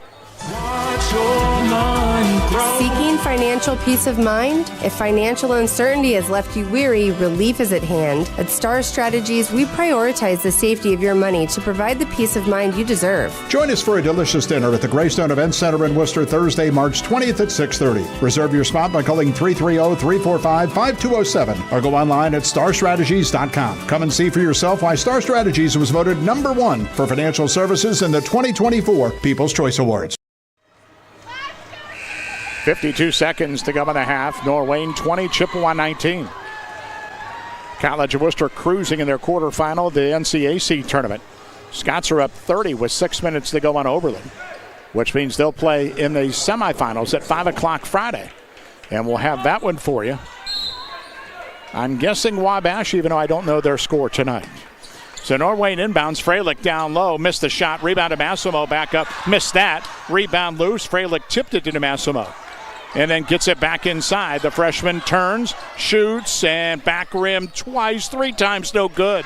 Seeking financial peace of mind? If financial uncertainty has left you weary, relief is at hand. At Star Strategies, we prioritize the safety of your money to provide the peace of mind you deserve. Join us for a delicious dinner at the Greystone Event Center in Worcester Thursday, March 20th at 6:30. Reserve your spot by calling 330-345-5207 or go online at starstrategies.com. Come and see for yourself why Star Strategies was voted #1 for financial services in the 2024 People's Choice Awards. 52 seconds to go in the half. Norwayne 20, Chippewa 19. College of Worcester cruising in their quarterfinal of the NCAC tournament. Scots are up 30 with 6 minutes to go on Oberlin, which means they'll play in the semifinals at 5 o'clock Friday. And we'll have that one for you. I'm guessing Wabash, even though I don't know their score tonight. So Norwayne inbounds. Freilich down low. Missed the shot. Rebound to Massimo. Back up. Missed that. Rebound loose. Freilich tipped it to Massimo. And then gets it back inside. The freshman turns, shoots, and back rim twice, 3 times, no good.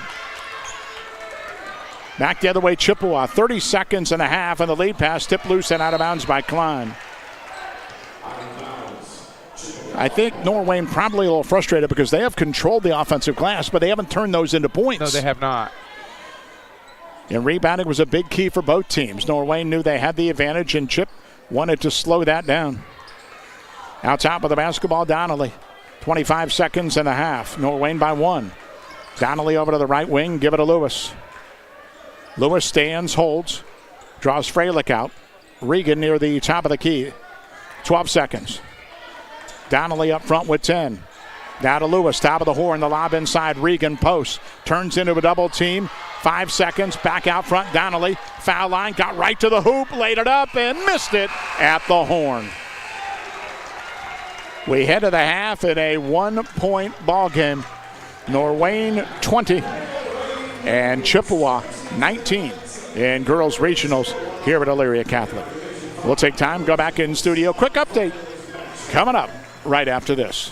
Back the other way, Chippewa. 30 seconds and a half, and the lead pass tipped loose and out of bounds by Klein. I think Norwayne probably a little frustrated because they have controlled the offensive glass, but they haven't turned those into points. No, they have not. And rebounding was a big key for both teams. Norwayne knew they had the advantage, and Chip wanted to slow that down. Out top of the basketball, Donnelly. 25 seconds and a half. Norwayne by 1. Donnelly over to the right wing. Give it to Lewis. Lewis stands, holds, draws Freilich out. Regan near the top of the key. 12 seconds. Donnelly up front with 10. Now to Lewis, top of the horn, the lob inside. Regan post. Turns into a double team. 5 seconds. Back out front. Donnelly. Foul line. Got right to the hoop. Laid it up and missed it at the horn. We head to the half in a 1-point ball game. Norwayne 20 and Chippewa 19 in girls regionals here at Elyria Catholic. We'll take time, go back in studio. Quick update coming up right after this.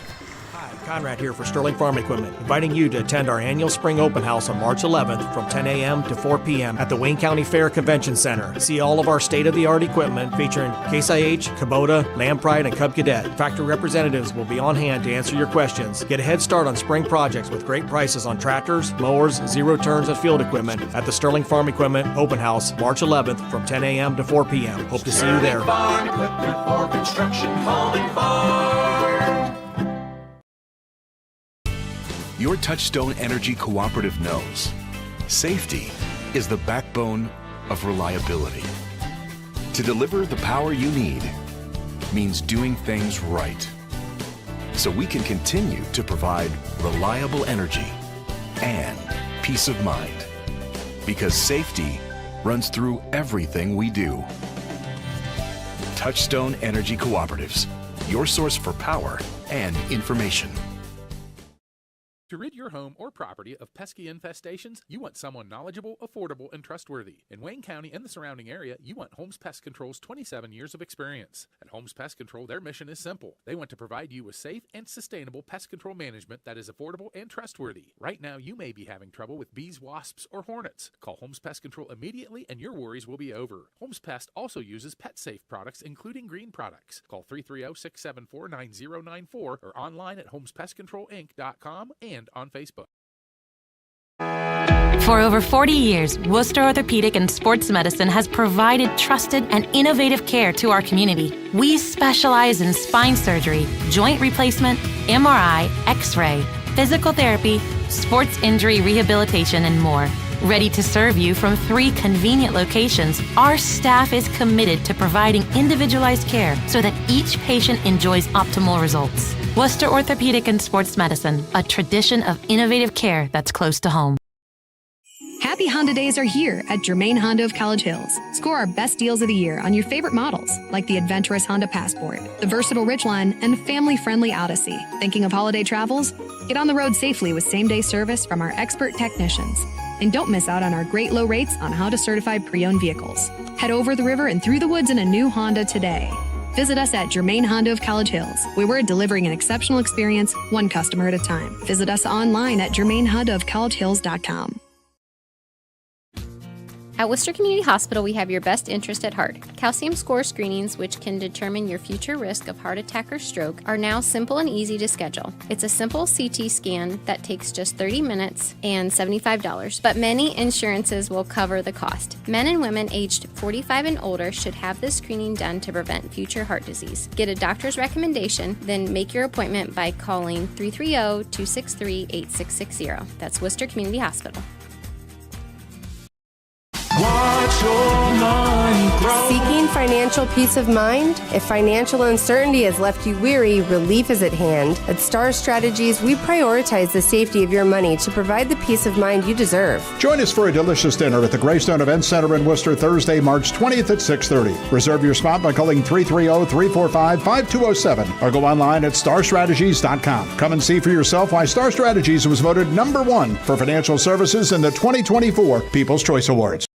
Conrad here for Sterling Farm Equipment, inviting you to attend our annual Spring Open House on March 11th from 10 a.m. to 4 p.m. at the Wayne County Fair Convention Center. See all of our state-of-the-art equipment featuring Case IH, Kubota, Lampride, and Cub Cadet. Factory representatives will be on hand to answer your questions. Get a head start on spring projects with great prices on tractors, mowers, zero turns, and field equipment at the Sterling Farm Equipment Open House March 11th from 10 a.m. to 4 p.m. Hope to see you there. Farm equipment for construction, home and farm. Your Touchstone Energy Cooperative knows safety is the backbone of reliability. To deliver the power you need means doing things right, so we can continue to provide reliable energy and peace of mind, because safety runs through everything we do. Touchstone Energy Cooperatives, your source for power and information. To rid your home or property of pesky infestations, you want someone knowledgeable, affordable, and trustworthy. In Wayne County and the surrounding area, you want Holmes Pest Control's 27 years of experience. At Holmes Pest Control, their mission is simple. They want to provide you with safe and sustainable pest control management that is affordable and trustworthy. Right now, you may be having trouble with bees, wasps, or hornets. Call Holmes Pest Control immediately and your worries will be over. Holmes Pest also uses pet-safe products, including green products. Call 330-674-9094 or online at homespestcontrolinc.com and on Facebook. For over 40 years, Worcester Orthopedic and Sports Medicine has provided trusted and innovative care to our community. We specialize in spine surgery, joint replacement, MRI, X-ray, physical therapy, sports injury rehabilitation, and more. Ready to serve you from 3 convenient locations, our staff is committed to providing individualized care so that each patient enjoys optimal results. Worcester Orthopedic and Sports Medicine, a tradition of innovative care that's close to home. Happy Honda Days are here at Germain Honda of College Hills. Score our best deals of the year on your favorite models, like the adventurous Honda Passport, the versatile Ridgeline, and family-friendly Odyssey. Thinking of holiday travels? Get on the road safely with same-day service from our expert technicians. And don't miss out on our great low rates on Honda certified pre-owned vehicles. Head over the river and through the woods in a new Honda today. Visit us at Germain Honda of College Hills, where we're delivering an exceptional experience, one customer at a time. Visit us online at germainhondaofcollegehills.com. At Worcester Community Hospital, we have your best interest at heart. Calcium score screenings, which can determine your future risk of heart attack or stroke, are now simple and easy to schedule. It's a simple CT scan that takes just 30 minutes and $75, but many insurances will cover the cost. Men and women aged 45 and older should have this screening done to prevent future heart disease. Get a doctor's recommendation, then make your appointment by calling 330-263-8660. That's Worcester Community Hospital. Watch your money grow. Seeking financial peace of mind? If financial uncertainty has left you weary, relief is at hand. At Star Strategies, we prioritize the safety of your money to provide the peace of mind you deserve. Join us for a delicious dinner at the Greystone Event Center in Worcester Thursday, March 20th at 6:30. Reserve your spot by calling 330-345-5207 or go online at starstrategies.com. Come and see for yourself why Star Strategies was voted #1 for financial services in the 2024 People's Choice Awards.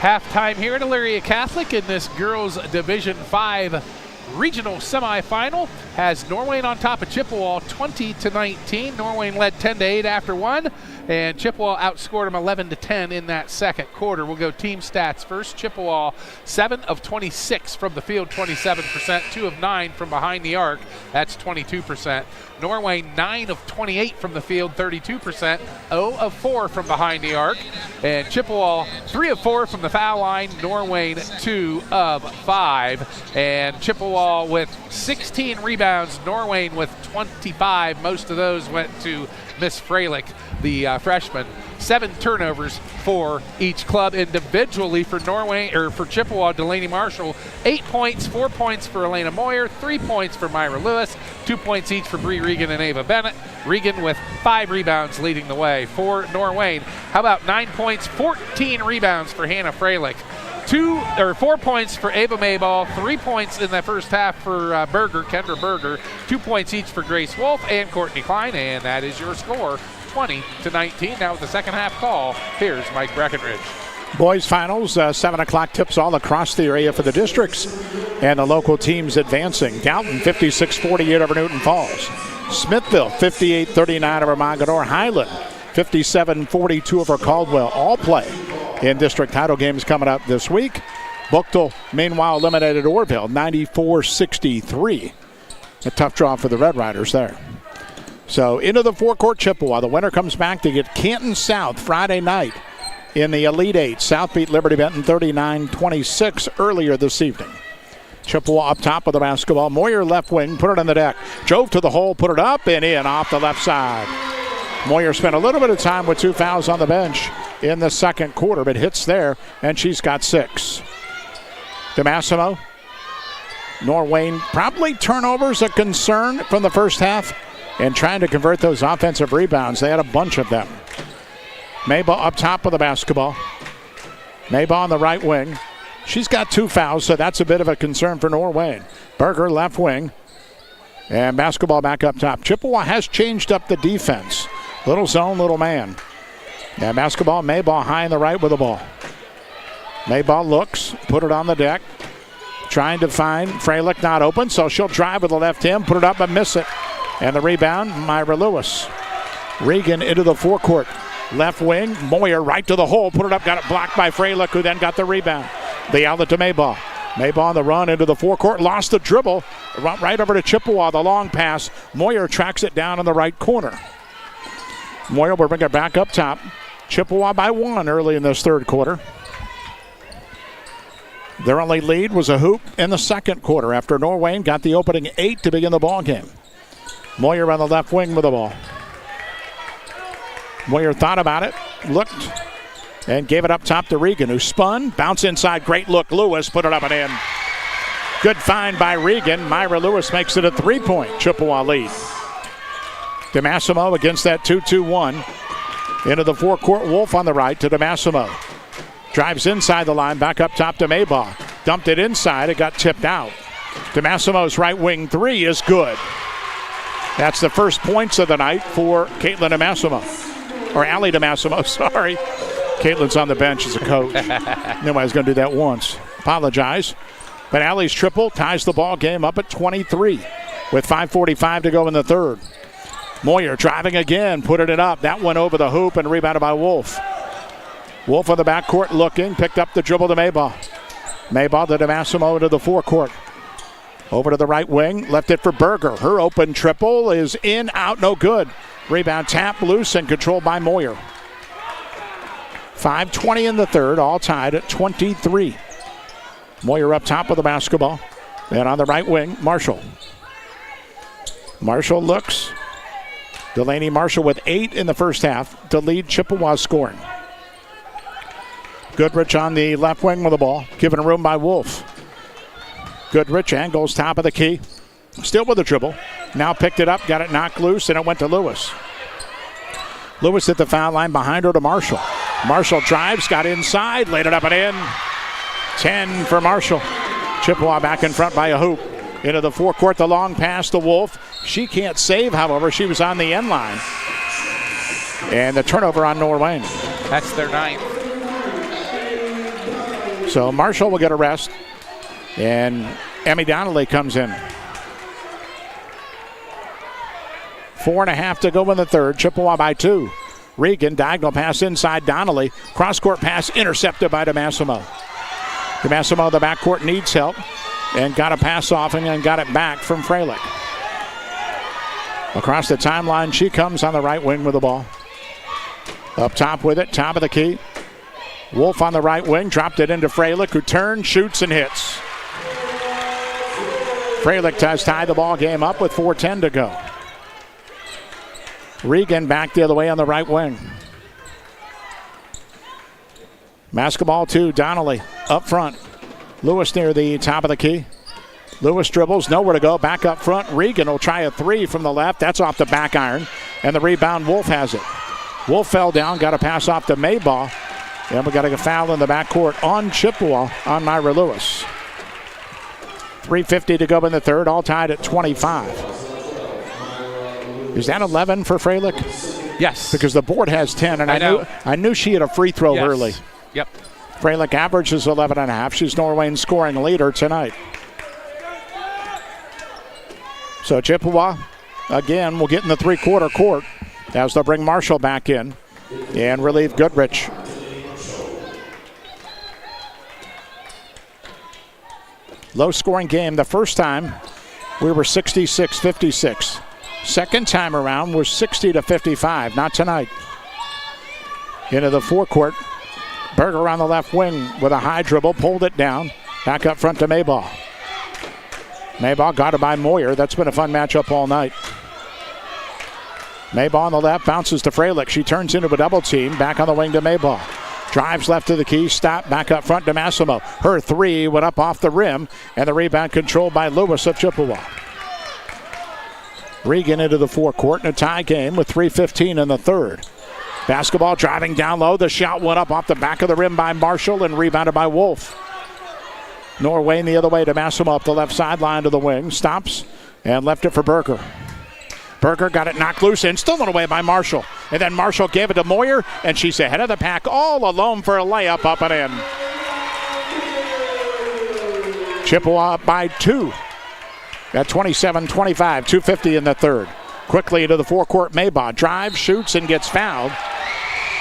Halftime here at Elyria Catholic in this girls Division 5 regional semifinal has Norwayne on top of Chippewa 20-19. Norwayne led 10-8 after one, and Chippewa outscored them 11-10 in that second quarter. We'll go team stats first. Chippewa 7 of 26 from the field, 27%, 2 of 9 from behind the arc, that's 22%. Norwayne 9 of 28 from the field, 32%, 0 of 4 from behind the arc, and Chippewa 3 of 4 from the foul line, Norwayne 2 of 5, and Chippewa with 16 rebounds, Norwayne with 25. Most of those went to Miss Freilich, the freshman. 7 turnovers for each club. Individually for Norwayne, or for Chippewa, Delaney Marshall, 8 points, 4 points for Elena Moyer, 3 points for Myra Lewis, 2 points each for Bree Regan and Ava Bennett. Regan with 5 rebounds leading the way for Norwayne. How about 9 points, 14 rebounds for Hannah Freilich. 4 points for Ava Mayball, 3 points in the first half for Kendra Berger, 2 points each for Grace Wolf and Courtney Klein, and that is your score, 20-19. Now with the second half call, here's Mike Breckenridge. Boys finals, 7 o'clock tips all across the area for the districts and the local teams advancing. Dalton 56-48 over Newton Falls. Smithville 58-39 over Mogador. Highland 57-42 over Caldwell. All play in district title games coming up this week. Buchtel, meanwhile, eliminated Orville 94-63. A tough draw for the Red Riders there. So into the forecourt Chippewa. The winner comes back to get Canton South Friday night in the Elite Eight. South beat Liberty Benton 39-26 earlier this evening. Chippewa up top of the basketball. Moyer left wing, put it on the deck. Drove to the hole, put it up and in off the left side. Moyer spent a little bit of time with 2 fouls on the bench in the second quarter, but hits there, and she's got 6. DeMassimo, Norwayne, probably turnovers a concern from the first half, and trying to convert those offensive rebounds. They had a bunch of them. Mayball up top of the basketball. Mayball on the right wing. She's got 2 fouls, so that's a bit of a concern for Norwayne. Berger left wing, and basketball back up top. Chippewa has changed up the defense. Little zone, little man. And basketball, Mayball high in the right with the ball. Mayball looks, put it on the deck. Trying to find Freilich, not open, so she'll drive with the left hand, put it up and miss it. And the rebound, Myra Lewis. Regan into the forecourt. Left wing, Moyer right to the hole, put it up, got it blocked by Freilich, who then got the rebound. The outlet to Mayball. Mayball on the run into the forecourt, lost the dribble. Right over to Chippewa, the long pass. Moyer tracks it down in the right corner. Moyer will bring it back up top. Chippewa by 1 early in this third quarter. Their only lead was a hoop in the second quarter after Norwayne got the opening 8 to begin the ball game. Moyer on the left wing with the ball. Moyer thought about it, looked, and gave it up top to Regan, who spun, bounce inside, great look. Lewis put it up and in. Good find by Regan. Myra Lewis makes it a 3-point Chippewa lead. DeMassimo against that 2-2-1. Into the forecourt, Wolf on the right to DeMassimo. Drives inside the line, back up top to Maybach. Dumped it inside, it got tipped out. DeMassimo's right wing 3 is good. That's the first points of the night for Caitlin DeMassimo. Or Allie DeMassimo, sorry. Caitlin's on the bench as a coach. Nobody's going to do that once. Apologize. But Allie's triple ties the ball game up at 23 with 5:45 to go in the third. Moyer driving again, put it up. That went over the hoop and rebounded by Wolf. Wolf on the backcourt looking, picked up the dribble to Maybach. Maybach to DeMassimo into the forecourt. Over to the right wing, left it for Berger. Her open triple is in, out, no good. Rebound tap, loose, and controlled by Moyer. 5:20 in the third, all tied at 23. Moyer up top of the basketball. And on the right wing, Marshall. Marshall looks. Delaney Marshall with 8 in the first half to lead Chippewa scoring. Goodrich on the left wing with the ball, given room by Wolf. Goodrich angles top of the key. Still with the dribble. Now picked it up, got it knocked loose, and it went to Lewis. Lewis at the foul line behind her to Marshall. Marshall drives, got inside, laid it up and in. 10 for Marshall. Chippewa back in front by a hoop. Into the forecourt, the long pass to Wolf. She can't save, however. She was on the end line. And the turnover on Norwayne. That's their 9th. So Marshall will get a rest. And Emmy Donnelly comes in. 4.5 to go in the third. Chippewa by 2. Regan, diagonal pass inside Donnelly. Cross-court pass intercepted by DeMassimo. DeMassimo, the backcourt, needs help and got a pass off and then got it back from Freilich. Across the timeline, she comes on the right wing with the ball. Up top with it, top of the key. Wolf on the right wing, dropped it into Freilich, who turns, shoots, and hits. Freilich has tied the ball game up with 4:10 to go. Regan back the other way on the right wing. Basketball 2, Donnelly up front. Lewis near the top of the key. Lewis dribbles, nowhere to go, back up front. Regan will try a 3 from the left. That's off the back iron, and the rebound, Wolf has it. Wolf fell down, got a pass off to Maybaugh, and we got a foul in the backcourt on Chippewa on Myra Lewis. 3:50 to go in the third, all tied at 25. Is that 11 for Freilich? Yes. Because the board has 10, and I knew she had a free throw early. Yep. Freilich averages 11.5. She's Norwayne's scoring leader tonight. So Chippewa, again, will get in the three-quarter court as they'll bring Marshall back in and relieve Goodrich. Low-scoring game. The first time we were 66-56. Second time around was 60-55. Not tonight. Into the forecourt. Berger on the left wing with a high dribble. Pulled it down. Back up front to Maybaugh. Maybaugh got it by Moyer. That's been a fun matchup all night. Maybaugh on the left. Bounces to Freilich. She turns into a double team. Back on the wing to Maybaugh. Drives left to the key. Stop. Back up front to Massimo. Her 3 went up off the rim. And the rebound controlled by Lewis of Chippewa. Regan into the forecourt in a tie game with 3:15 in the third. Basketball driving down low. The shot went up off the back of the rim by Marshall and rebounded by Wolf. Norwayne the other way to Massimo up the left sideline to the wing. Stops and left it for Berger. Berger got it knocked loose and stolen away by Marshall. And then Marshall gave it to Moyer, and she's ahead of the pack all alone for a layup up and in. Chippewa up by 2. At 27-25, 2:50 in the third. Quickly into the forecourt, Maybaugh drives, shoots, and gets fouled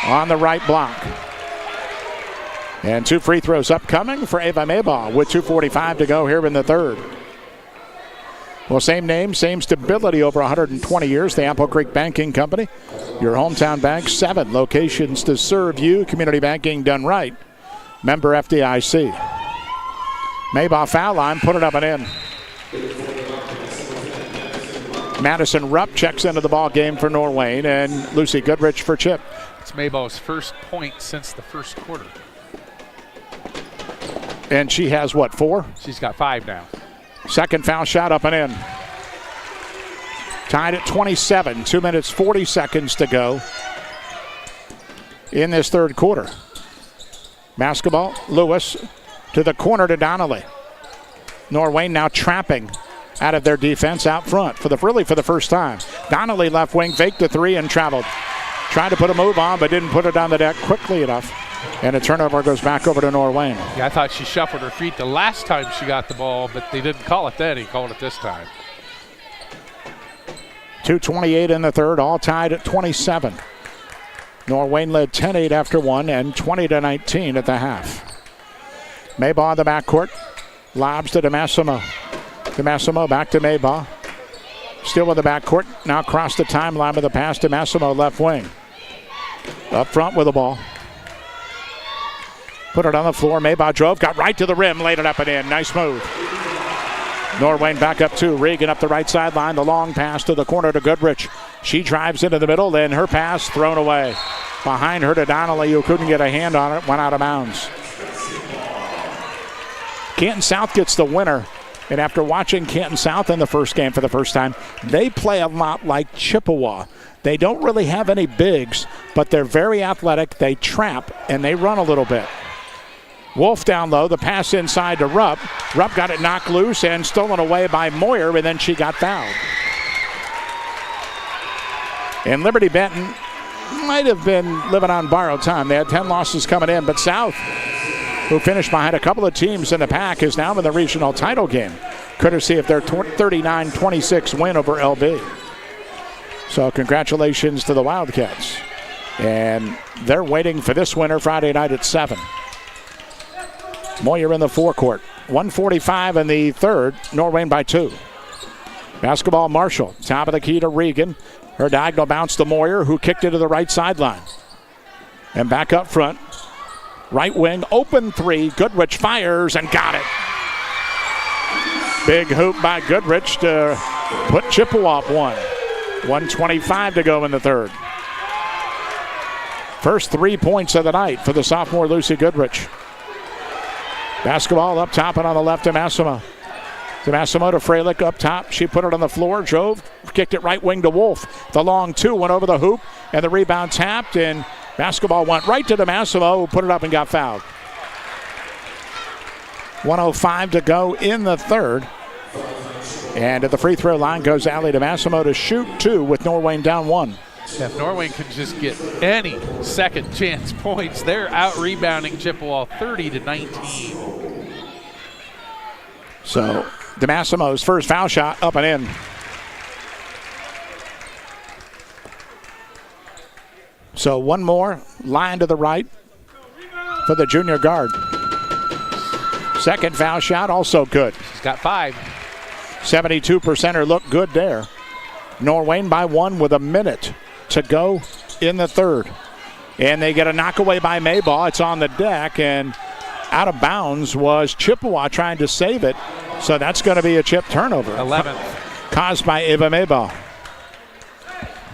on the right block. And 2 free throws upcoming for Ava Maybaugh with 2:45 to go here in the third. Well, same name, same stability over 120 years. The Ample Creek Banking Company, your hometown bank, 7 locations to serve you. Community banking done right. Member FDIC. Maybaugh foul line, put it up and in. Madison Rupp checks into the ball game for Norwayne, and Lucy Goodrich for Chip. It's Maybaugh's first point since the first quarter. And she has what, 4? She's got 5 now. Second foul shot up and in. Tied at 27, 2 minutes 40 seconds to go in this third quarter. Basketball, Lewis to the corner to Donnelly. Norwayne now trapping out of their defense out front for the first time. Donnelly left wing, faked a 3 and traveled. Tried to put a move on, but didn't put it on the deck quickly enough. And a turnover goes back over to Norwayne. Yeah, I thought she shuffled her feet the last time she got the ball, but they didn't call it then. He called it this time. 2:28 in the third, all tied at 27. Norwayne led 10-8 after 1 and 20-19 at the half. Maybaugh in the backcourt. Lobs to DeMassimo. DeMassimo back to Maybaugh. Still with the backcourt. Now across the timeline with a pass to Massimo left wing. Up front with the ball. Put it on the floor. Maybaugh drove, got right to the rim, laid it up and in. Nice move. Norwayne back up 2. Regan up the right sideline. The long pass to the corner to Goodrich. She drives into the middle, then her pass thrown away. Behind her to Donnelly, who couldn't get a hand on it, went out of bounds. Canton South gets the winner. And after watching Canton South in the first game for the first time, they play a lot like Chippewa. They don't really have any bigs, but they're very athletic. They trap, and they run a little bit. Wolf down low, the pass inside to Rupp. Rupp got it knocked loose and stolen away by Moyer, and then she got fouled. And Liberty Benton might have been living on borrowed time. They had 10 losses coming in, but South who finished behind a couple of teams in the pack, is now in the regional title game, courtesy of their 39-26 win over LB. So congratulations to the Wildcats. And they're waiting for this winner Friday night at 7. Moyer in the forecourt. 1:45 in the third. Norwayne by 2. Basketball Marshall. Top of the key to Regan. Her diagonal bounce to Moyer, who kicked it to the right sideline. And back up front. Right wing, open three. Goodrich fires and got it. Big hoop by Goodrich to put Chippewa up 1. 1:25 to go in the third. First 3 points of the night for the sophomore Lucy Goodrich. Basketball up top and on the left to Massimo. To Freilich up top. She put it on the floor, drove, kicked it right wing to Wolf. The long 2 went over the hoop, and the rebound tapped, and basketball went right to DeMassimo, who put it up and got fouled. 1:05 to go in the third. And at the free throw line goes Allie DeMassimo to shoot 2 with Norwayne down 1. If Norwayne could just get any second chance points, they're out rebounding Chippewa 30-19. So DeMassimo's first foul shot up and in. So one more line to the right for the junior guard. Second foul shot also good. She's got 5. 72%er look good there. Norwayne by 1 with a minute to go in the third. And they get a knockaway by Maybaugh. It's on the deck, and out of bounds was Chippewa trying to save it. So that's going to be a chip turnover. 11th. Caused by Ava Maybaugh.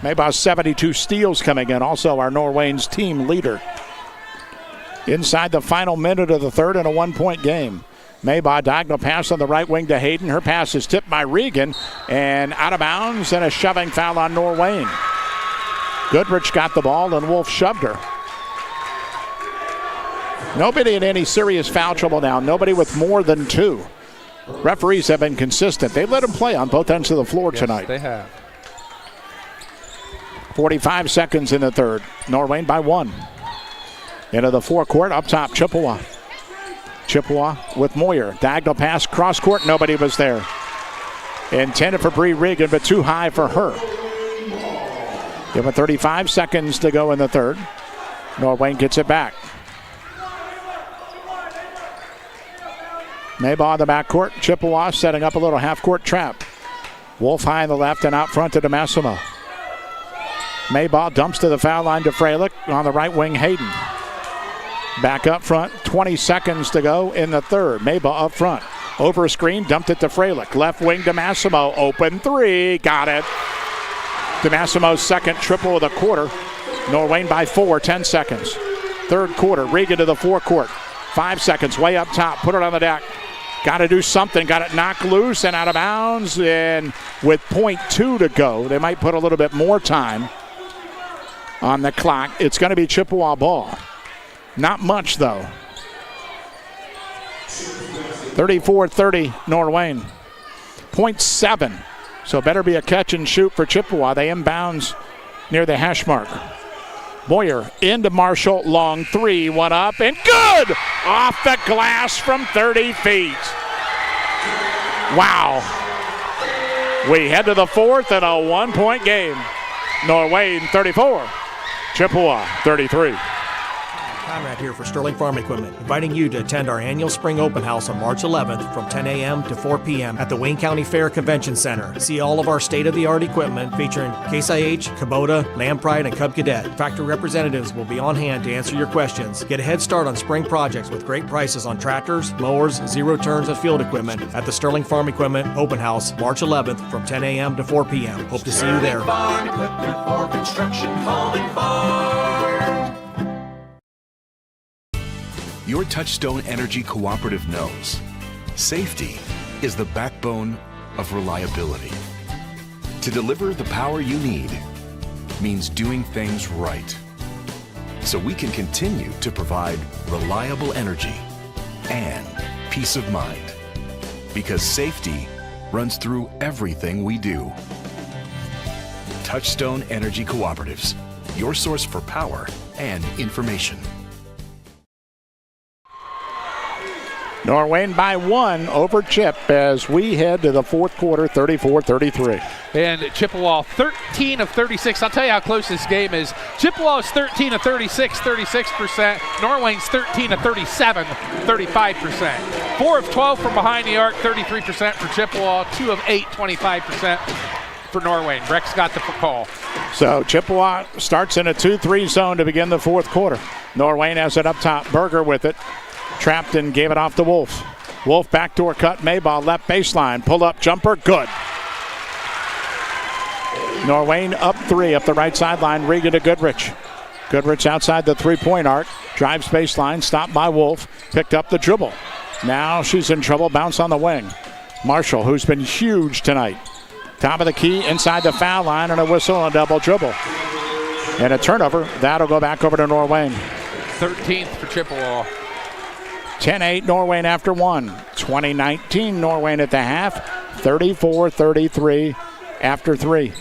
Maybaugh's 72 steals coming in. Also our Norwayne's team leader. Inside the final minute of the third in a 1-point game. Maybaugh diagonal pass on the right wing to Hayden. Her pass is tipped by Regan and out of bounds, and a shoving foul on Norwayne. Goodrich got the ball and Wolf shoved her. Nobody in any serious foul trouble now. Nobody with more than 2. Referees have been consistent. They've let them play on both ends of the floor tonight. They have. 45 seconds in the third. Norwayne by 1. Into the forecourt, up top, Chippewa. Chippewa with Moyer. Diagonal pass, cross court, nobody was there. Intended for Bree Regan, but too high for her. Give it 35 seconds to go in the third. Norwayne gets it back. Maybaugh in the backcourt. Chippewa setting up a little half-court trap. Wolf high on the left and out front to DeMassimo. Maybaugh dumps to the foul line to Freilich. On the right wing, Hayden. Back up front, 20 seconds to go in the third. Maybaugh up front. Over a screen, dumped it to Freilich. Left wing to Massimo. Open 3. Got it. DeMassimo's second triple of the quarter. Norwayne by 4, 10 seconds. Third quarter, Regan to the forecourt. 5 seconds, way up top. Put it on the deck. Got to do something. Got it knocked loose and out of bounds. And with .2 to go, they might put a little bit more time on the clock. It's going to be Chippewa ball. Not much, though. 34-30, Norwayne. .7. So better be a catch and shoot for Chippewa. They inbounds near the hash mark. Moyer into Marshall. Long 3. One up and good! Off the glass from 30 feet. Wow. We head to the fourth in a 1-point game. Norwayne 34. Chippewa 33. Conrad here for Sterling Farm Equipment, inviting you to attend our annual Spring Open House on March 11th from 10 a.m. to 4 p.m. at the Wayne County Fair Convention Center. See all of our state-of-the-art equipment featuring Case IH, Kubota, Lampride, and Cub Cadet. Factory representatives will be on hand to answer your questions. Get a head start on spring projects with great prices on tractors, mowers, zero turns, and field equipment at the Sterling Farm Equipment Open House March 11th from 10 a.m. to 4 p.m. Hope to see you there. Farm equipment for construction, home and farm. Your Touchstone Energy Cooperative knows safety is the backbone of reliability. To deliver the power you need means doing things right, so we can continue to provide reliable energy and peace of mind, because safety runs through everything we do. Touchstone Energy Cooperatives, your source for power and information. Norwayne by 1 over Chip as we head to the fourth quarter, 34-33. And Chippewa 13 of 36. I'll tell you how close this game is. Chippewa is 13 of 36, 36%. Norwayne's 13 of 37, 35%. 4 of 12 from behind the arc, 33% for Chippewa. 2 of 8, 25% for Norwayne. Breck's got the call. So Chippewa starts in a 2-3 zone to begin the fourth quarter. Norwayne has it up top. Berger with it. Trapped and gave it off to Wolf. Wolf backdoor cut. Mayball left baseline. Pull up jumper. Good. Norwayne up 3 up the right sideline. Regan to Goodrich. Goodrich outside the three-point arc. Drives baseline. Stopped by Wolf. Picked up the dribble. Now she's in trouble. Bounce on the wing. Marshall, who's been huge tonight. Top of the key inside the foul line and a whistle and a double dribble. And a turnover. That'll go back over to Norwayne. 13th for Chippewa. 10-8 Norwayne after 1. 2019 Norwayne at the half. 34-33 after 3.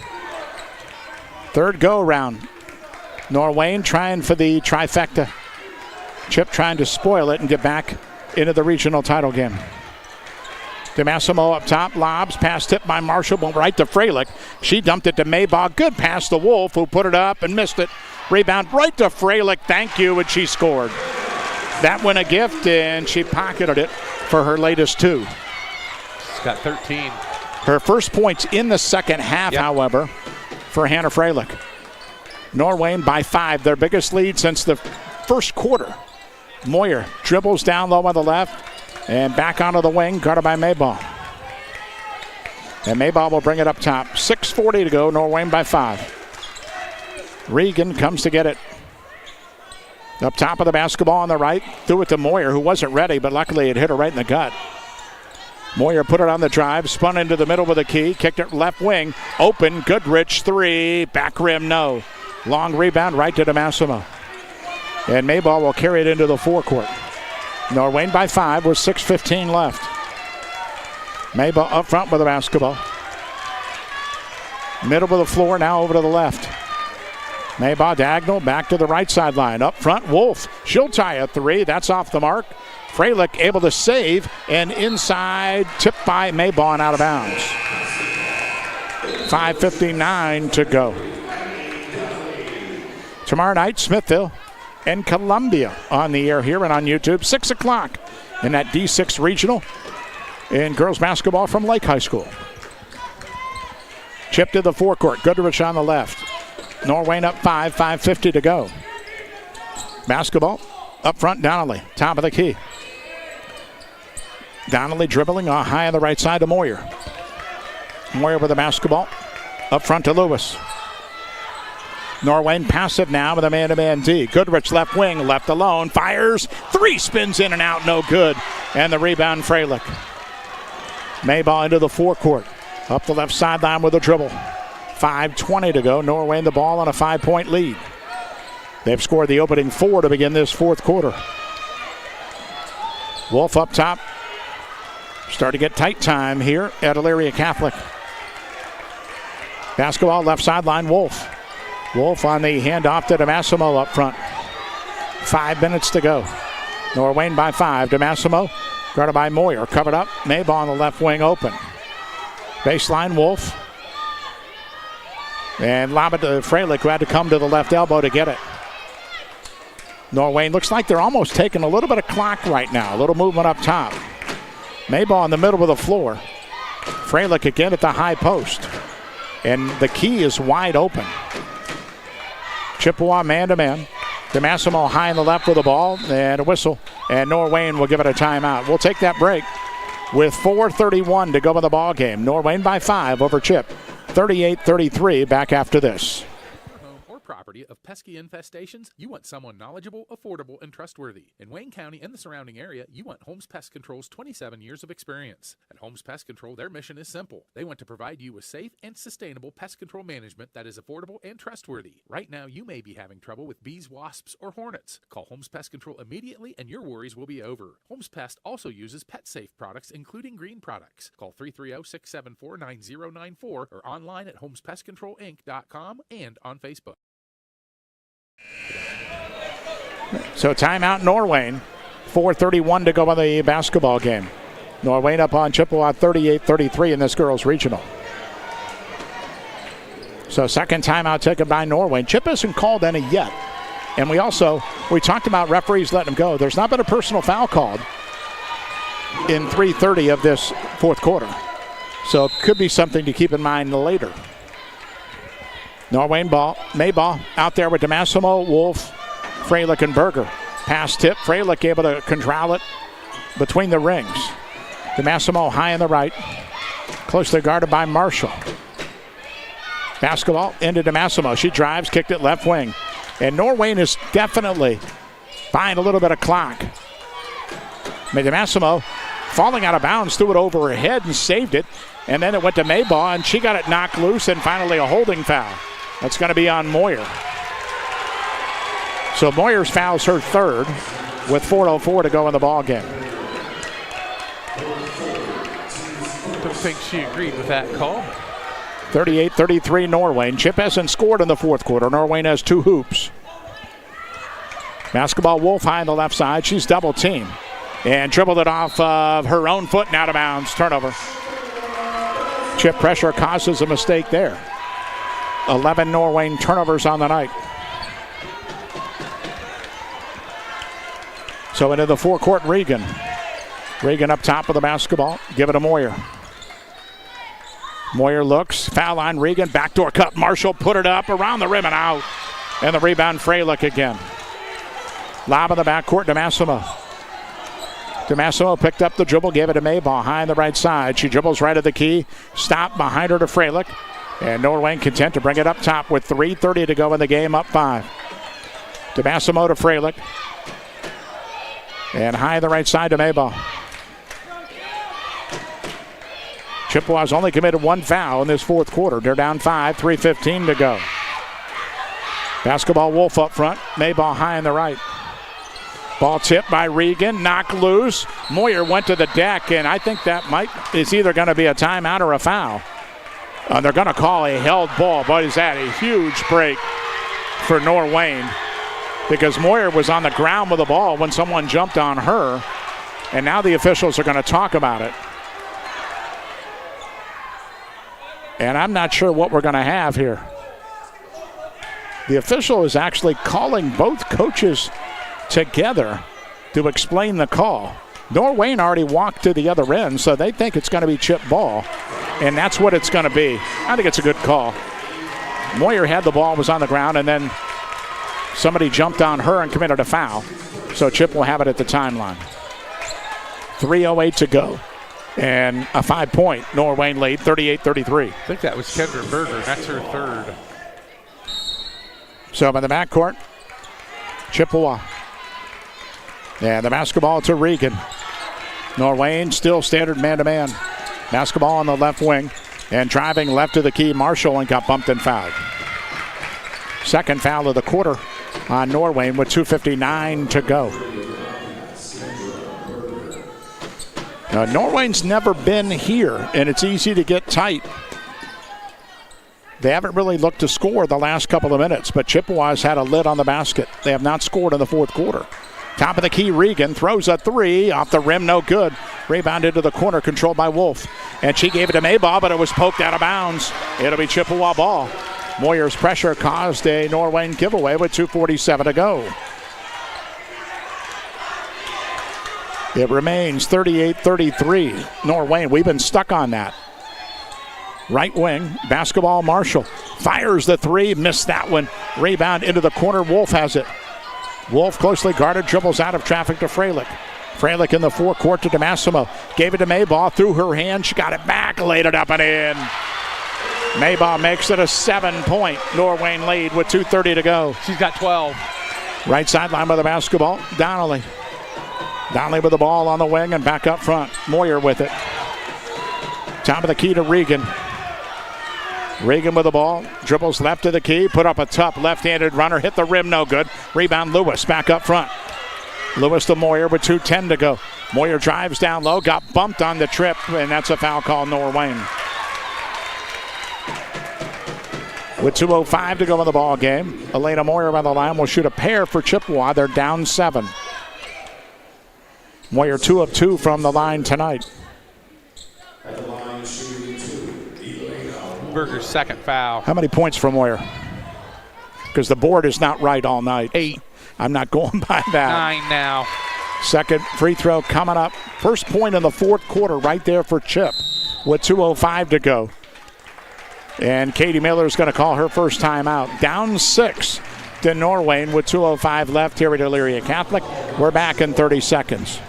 Third go-around. Norwayne trying for the trifecta. Chip trying to spoil it and get back into the regional title game. DeMassimo up top, lobs, pass tipped by Marshall, right to Freilich. She dumped it to Maybaugh. Good pass to Wolf, who put it up and missed it. Rebound right to Freilich, thank you, and she scored. That went a gift, and she pocketed it for her latest 2. She's got 13. Her first points in the second half, however, for Hannah Freilich. Norwayne by 5, their biggest lead since the first quarter. Moyer dribbles down low on the left and back onto the wing, guarded by Mayball. And Mayball will bring it up top. 6:40 to go, Norwayne by 5. Regan comes to get it. Up top of the basketball on the right. Threw it to Moyer, who wasn't ready, but luckily it hit her right in the gut. Moyer put it on the drive, spun into the middle with a key, kicked it left wing. Open, Goodrich 3, back rim, no. Long rebound right to DeMassimo. And Mayball will carry it into the forecourt. Norwayne by 5 with 6:15 left. Mayball up front with the basketball. Middle of the floor, now over to the left. Mayball diagonal, back to the right sideline. Up front, Wolf. She'll tie a 3. That's off the mark. Freilich able to save, and inside, tipped by Mayball and out of bounds. 5:59 to go. Tomorrow night, Smithville and Columbia on the air here and on YouTube. 6 o'clock in that D6 regional in girls basketball from Lake High School. Chip to the forecourt. Goodrich on the left. Norwayne up 5, 5:50 to go. Basketball up front, Donnelly, top of the key. Donnelly dribbling high on the right side to Moyer. Moyer with the basketball. Up front to Lewis. Norwayne passive now with a man-to-man D. Goodrich left wing, left alone, fires. 3 spins in and out, no good. And the rebound, Freilich. Mayball into the forecourt. Up the left sideline with a dribble. 5:20 to go. Norwayne the ball on a 5-point lead. They've scored the opening 4 to begin this fourth quarter. Wolf up top. Starting to get tight time here at Elyria Catholic. Basketball left sideline, Wolf. Wolf on the handoff to DeMassimo up front. 5 minutes to go. Norwayne by 5. DeMassimo guarded by Moyer. Covered up. Mayball on the left wing open. Baseline, Wolf. And lob it to Freilich, who had to come to the left elbow to get it. Norwayne looks like they're almost taking a little bit of clock right now. A little movement up top. Mayball in the middle of the floor. Freilich again at the high post. And the key is wide open. Chippewa man-to-man. DeMassimo high in the left with the ball and a whistle. And Norwayne will give it a timeout. We'll take that break with 4:31 to go in the ball game. Norwayne by 5 over Chip. 38-33 back after this. Property of pesky infestations? You want someone knowledgeable, affordable, and trustworthy. In Wayne County and the surrounding area, you want Holmes Pest Control's 27 years of experience. At Holmes Pest Control, their mission is simple. They want to provide you with safe and sustainable pest control management that is affordable and trustworthy. Right now, you may be having trouble with bees, wasps, or hornets. Call Holmes Pest Control immediately and your worries will be over. Holmes Pest also uses PetSafe products, including green products. Call 330-674-9094 or online at homespestcontrolinc.com and on Facebook. So timeout Norwayne. 4:31 to go in the basketball game. Norwayne up on Chippewa 38-33 in this girls' regional. So second timeout taken by Norwayne. Chip hasn't called any yet. And we talked about referees letting them go. There's not been a personal foul called in 3:30 of this fourth quarter. So it could be something to keep in mind later. Norwayne Mayball out there with DeMassimo, Wolf, Freilich, and Berger. Pass tip. Freilich able to control it between the rings. DeMassimo high in the right. Closely guarded by Marshall. Basketball into DeMassimo. She drives, kicked it left wing. And Norwayne is definitely buying a little bit of clock. DeMassimo falling out of bounds, threw it over her head and saved it. And then it went to Mayball, and she got it knocked loose, and finally a holding foul. That's going to be on Moyer. So Moyer's foul's her third with 4:04 to go in the ball game. Don't think she agreed with that call. 38-33 Norwayne. Chip hasn't scored in the fourth quarter. Norwayne has 2 hoops. Basketball Wolf high on the left side. She's double teamed and dribbled it off of her own foot and out of bounds. Turnover. Chip pressure causes a mistake there. 11 Norwayne turnovers on the night. So into the forecourt, Regan. Regan up top of the basketball. Give it to Moyer. Moyer looks. Foul line, Regan. Backdoor cut. Marshall put it up around the rim and out. And the rebound, Freilich again. Lob in the backcourt, DeMassimo. DeMassimo picked up the dribble, gave it to Mayball high on the right side. She dribbles right at the key. Stop behind her to Freilich. And Norwayne content to bring it up top with 3:30 to go in the game, up 5. DeMassimo to Freilich. And high on the right side to Mayball. Chippewa's only committed 1 foul in this fourth quarter. They're down 5, 3:15 to go. Basketball Wolf up front. Mayball high on the right. Ball tipped by Regan, knocked loose. Moyer went to the deck, and I think that is either going to be a timeout or a foul. They're going to call a held ball, but is that a huge break for Norwayne because Moyer was on the ground with the ball when someone jumped on her, and now the officials are going to talk about it. And I'm not sure what we're going to have here. The official is actually calling both coaches together to explain the call. Norwayne already walked to the other end, so they think it's going to be chip ball, and that's what it's going to be. I think it's a good call. Moyer had the ball, was on the ground, and then somebody jumped on her and committed a foul, so Chip will have it at the timeline. 3:08 to go, and a 5-point Norwayne lead, 38-33. I think that was Kendra Berger. That's her third. So in the backcourt, Chippewa. And the basketball to Regan. Norwayne still standard man-to-man. Basketball on the left wing. And driving left to the key, Marshall, and got bumped and fouled. Second foul of the quarter on Norwayne with 2:59 to go. Norwayne's never been here, and it's easy to get tight. They haven't really looked to score the last couple of minutes, but Chippewa's had a lid on the basket. They have not scored in the fourth quarter. Top of the key, Regan throws a 3 off the rim, no good. Rebound into the corner, controlled by Wolf. And she gave it to Mayball, but it was poked out of bounds. It'll be Chippewa ball. Moyer's pressure caused a Norwayne giveaway with 2:47 to go. It remains 38-33. Norwayne, we've been stuck on that. Right wing, basketball, Marshall. Fires the 3, missed that one. Rebound into the corner, Wolf has it. Wolf closely guarded, dribbles out of traffic to Freilich. Freilich in the forecourt to DeMassimo. Gave it to Mayball, through her hand, she got it back, laid it up and in. Mayball makes it a 7-point Norwayne lead with 2:30 to go. She's got 12. Right sideline with the basketball, Donnelly. Donnelly with the ball on the wing and back up front. Moyer with it. Top of the key to Regan. Regan with the ball, dribbles left to the key, put up a tough left-handed runner, hit the rim, no good. Rebound Lewis, back up front. Lewis to Moyer with 2:10 to go. Moyer drives down low, got bumped on the trip, and that's a foul call, Norwayne. With 2:05 to go in the ball game, Elena Moyer on the line will shoot a pair for Chippewa. They're down 7. Moyer 2 of 2 from the line tonight. Berger's second foul. How many points for Moyer? Because the board is not right all night. 8. I'm not going by that. 9 now. Second free throw coming up. First point in the fourth quarter right there for Chip with 2:05 to go. And Katie Miller is going to call her first timeout. Down 6 to Norwayne with 2:05 left here at Elyria Catholic. We're back in 30 seconds.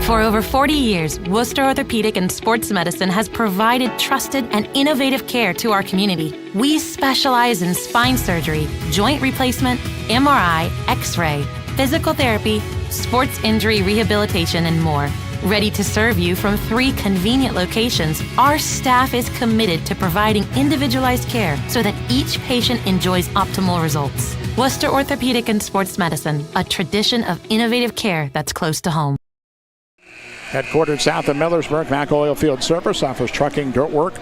For over 40 years, Worcester Orthopedic and Sports Medicine has provided trusted and innovative care to our community. We specialize in spine surgery, joint replacement, MRI, X-ray, physical therapy, sports injury rehabilitation, and more. Ready to serve you from 3 convenient locations, our staff is committed to providing individualized care so that each patient enjoys optimal results. Worcester Orthopedic and Sports Medicine, a tradition of innovative care that's close to home. Headquartered south of Millersburg, Mack Oilfield Service offers trucking, dirt work,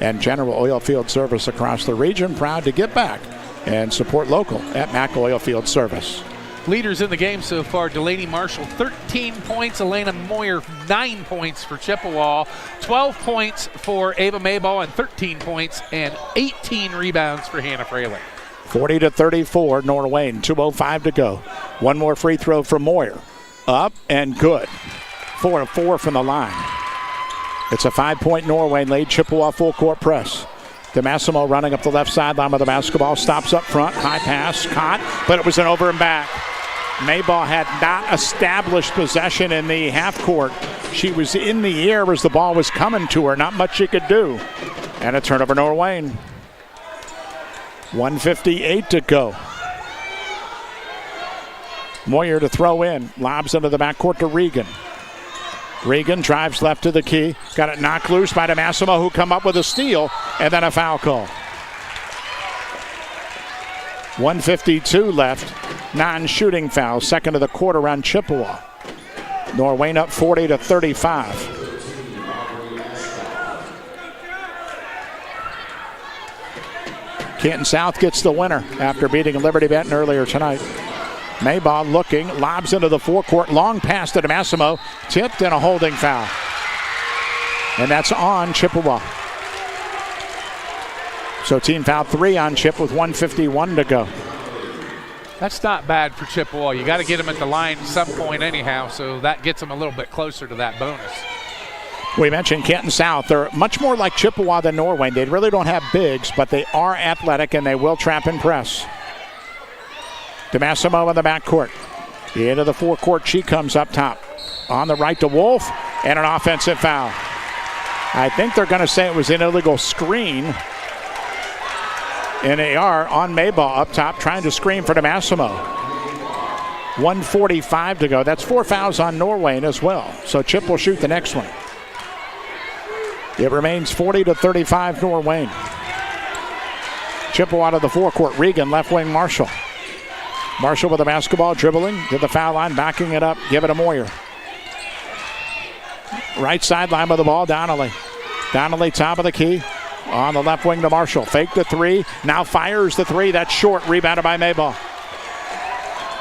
and general oilfield service across the region. Proud to give back and support local at Mack Oilfield Service. Leaders in the game so far, Delaney Marshall, 13 points. Elena Moyer, 9 points for Chippewa. 12 points for Ava Mayball, and 13 points and 18 rebounds for Hannah Fraley. 40-34, Norwayne, 2:05 to go. One more free throw from Moyer. Up and good. 4 of 4 from the line. It's a 5-point Norwayne lead. Chippewa full court press. DeMassimo running up the left sideline with the basketball. Stops up front. High pass. Caught, but it was an over and back. Mayball had not established possession in the half court. She was in the air as the ball was coming to her. Not much she could do. And a turnover, Norwayne. 1:58 to go. Moyer to throw in. Lobs into the backcourt to Regan. Regan drives left to the key. Got it knocked loose by DeMassimo, who come up with a steal, and then a foul call. 1:52 left. Non-shooting foul. Second of the quarter on Chippewa. Norwayne up 40-35. Canton South gets the winner after beating Liberty Benton earlier tonight. Mayball looking, lobs into the forecourt, long pass to DeMassimo, tipped and a holding foul. And that's on Chippewa. So team foul 3 on Chip with 1:51 to go. That's not bad for Chippewa. You got to get them at the line at some point anyhow, so that gets them a little bit closer to that bonus. We mentioned Canton South. They're much more like Chippewa than Norwayne. They really don't have bigs, but they are athletic and they will trap and press. DeMassimo in the backcourt. Into the forecourt, she comes up top. On the right to Wolf, and an offensive foul. I think they're going to say it was an illegal screen. And they are on Mayball up top, trying to screen for DeMassimo. 1:45 to go. That's 4 fouls on Norwayne as well. So Chip will shoot the next one. It remains 40-35 Norwayne. Chippewa out of the forecourt. Regan, left wing Marshall. Marshall with the basketball, dribbling to the foul line, backing it up, give it to Moyer. Right sideline with the ball, Donnelly. Donnelly top of the key. On the left wing to Marshall. Fake the 3, now fires the 3. That's short, rebounded by Mayball.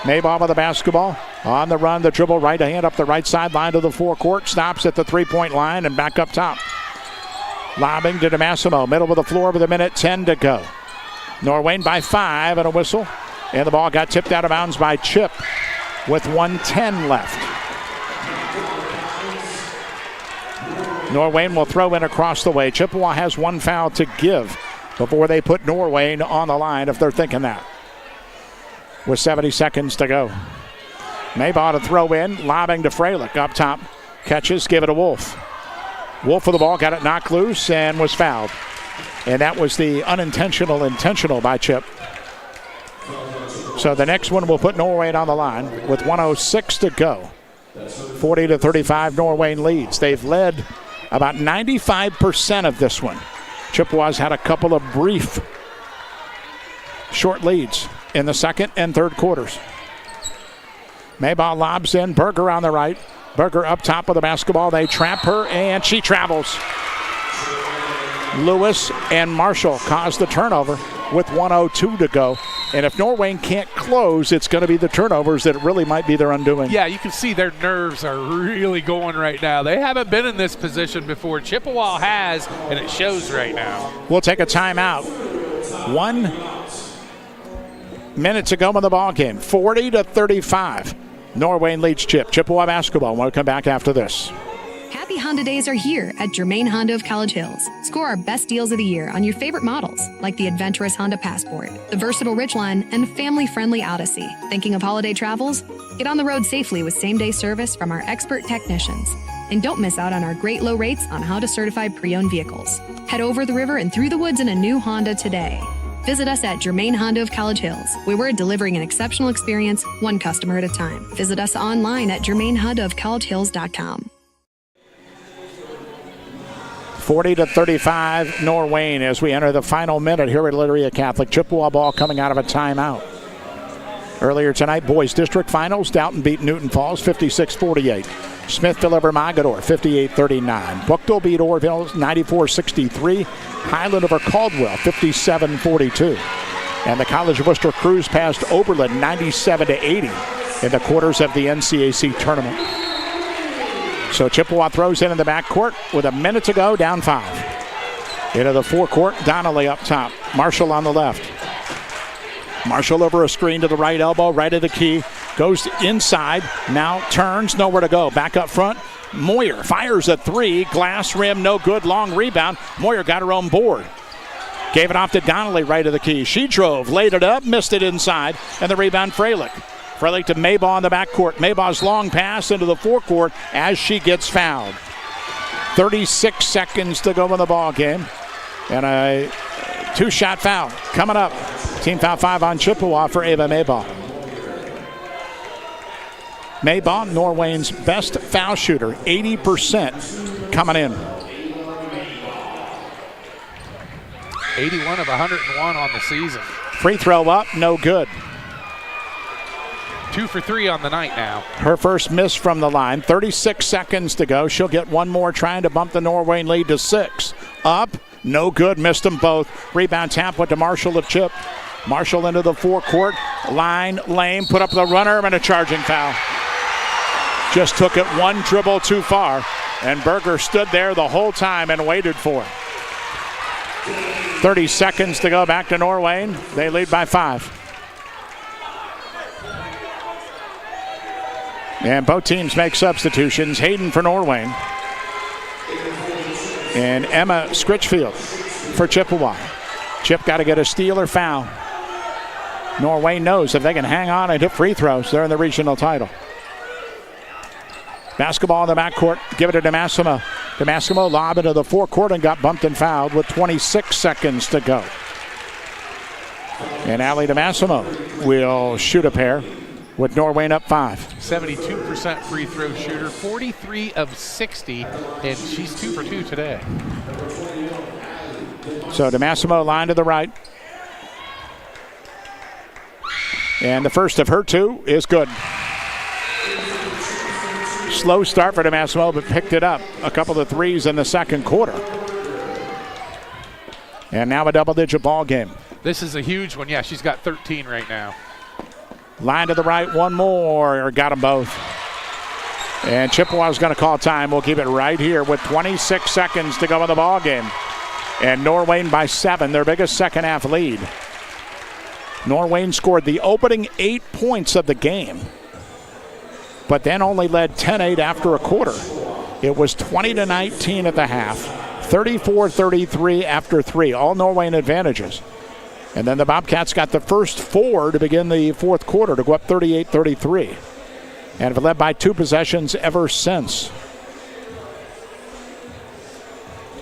Mayball with the basketball. On the run, the dribble, right hand up the right sideline to the forecourt. Stops at the 3-point line and back up top. Lobbing to DeMassimo, middle of the floor with 1:10 to go. Norwayne by 5 and a whistle. And the ball got tipped out of bounds by Chip with 1:10 left. Norwayne will throw in across the way. Chippewa has 1 foul to give before they put Norwayne on the line, if they're thinking that. With 70 seconds to go. Mayball to throw in, lobbing to Freilich up top. Catches, give it to Wolf. Wolf with the ball, got it knocked loose and was fouled. And that was the intentional by Chip. So the next one will put Norwayne on the line with 1:06 to go. 40-35 Norwayne leads. They've led about 95% of this one. Chippewa's had a couple of brief short leads in the second and third quarters. Mayball lobs in, Berger on the right. Berger up top with the basketball. They trap her and she travels. Lewis and Marshall caused the turnover with 1:02 to go. And if Norwayne can't close, it's going to be the turnovers that really might be their undoing. Yeah, you can see their nerves are really going right now. They haven't been in this position before. Chippewa has, and it shows right now. We'll take a timeout. 1 minute to go in the ball game. 40-35. Norwayne leads Chip. Chippewa basketball. We'll come back after this. Happy Honda Days are here at Germain Honda of College Hills. Score our best deals of the year on your favorite models, like the adventurous Honda Passport, the versatile Ridgeline, and family-friendly Odyssey. Thinking of holiday travels? Get on the road safely with same-day service from our expert technicians. And don't miss out on our great low rates on Honda certified pre-owned vehicles. Head over the river and through the woods in a new Honda today. Visit us at Germain Honda of College Hills, where we're delivering an exceptional experience, one customer at a time. Visit us online at germainhondaofcollegehills.com. 40-35 Norwayne as we enter the final minute here at Elyria Catholic. Chippewa ball coming out of a timeout. Earlier tonight, boys district finals. Downton beat Newton Falls 56-48. Smith delivered Mogador 58-39. Buchtel beat Orville 94-63. Highland over Caldwell 57-42. And the College of Worcester Cruise passed Oberlin 97-80 in the quarters of the NCAC tournament. So Chippewa throws in the backcourt with a minute to go, down 5. Into the forecourt, Donnelly up top. Marshall on the left. Marshall over a screen to the right elbow, right of the key. Goes inside, now turns, nowhere to go. Back up front, Moyer fires a 3. Glass rim, no good, long rebound. Moyer got her own board. Gave it off to Donnelly, right of the key. She drove, laid it up, missed it inside, and the rebound Freilich. Freilich to Maybaugh in the backcourt. Maybaugh's long pass into the forecourt as she gets fouled. 36 seconds to go in the ball game. And a 2-shot foul coming up. Team foul 5 on Chippewa for Ava Maybaugh. Maybaugh, Norwayne's best foul shooter, 80% coming in. 81 of 101 on the season. Free throw up, no good. 2 for 3 on the night now. Her first miss from the line. 36 seconds to go. She'll get one more trying to bump the Norwayne lead to 6. Up, no good. Missed them both. Rebound tap went to Marshall of Chip. Marshall into the forecourt. Line, lane, put up the runner and a charging foul. Just took it one dribble too far. And Berger stood there the whole time and waited for it. 30 seconds to go back to Norwayne. They lead by 5. And both teams make substitutions. Hayden for Norwayne. And Emma Scritchfield for Chippewa. Chip got to get a steal or foul. Norwayne knows if they can hang on and hit free throws, they're in the regional title. Basketball in the backcourt. Give it to DeMassimo. DeMassimo lob into the forecourt and got bumped and fouled with 26 seconds to go. And Allie DeMassimo will shoot a pair with Norwayne up 5. 72% free throw shooter, 43 of 60, and she's 2 for 2 today. So DeMassimo line to the right. And the first of her 2 is good. Slow start for DeMassimo, but picked it up. A couple of threes in the second quarter. And now a double-digit ball game. This is a huge one. Yeah, she's got 13 right now. Line to the right, one more. Got them both. And Chippewa's going to call time. We'll keep it right here with 26 seconds to go in the ball game. And Norwayne by 7, their biggest second half lead. Norwayne scored the opening 8 points of the game, but then only led 10-8 after a quarter. It was 20-19 at the half, 34-33 after 3, all Norwayne advantages. And then the Bobcats got the first 4 to begin the fourth quarter to go up 38-33. And have led by 2 possessions ever since.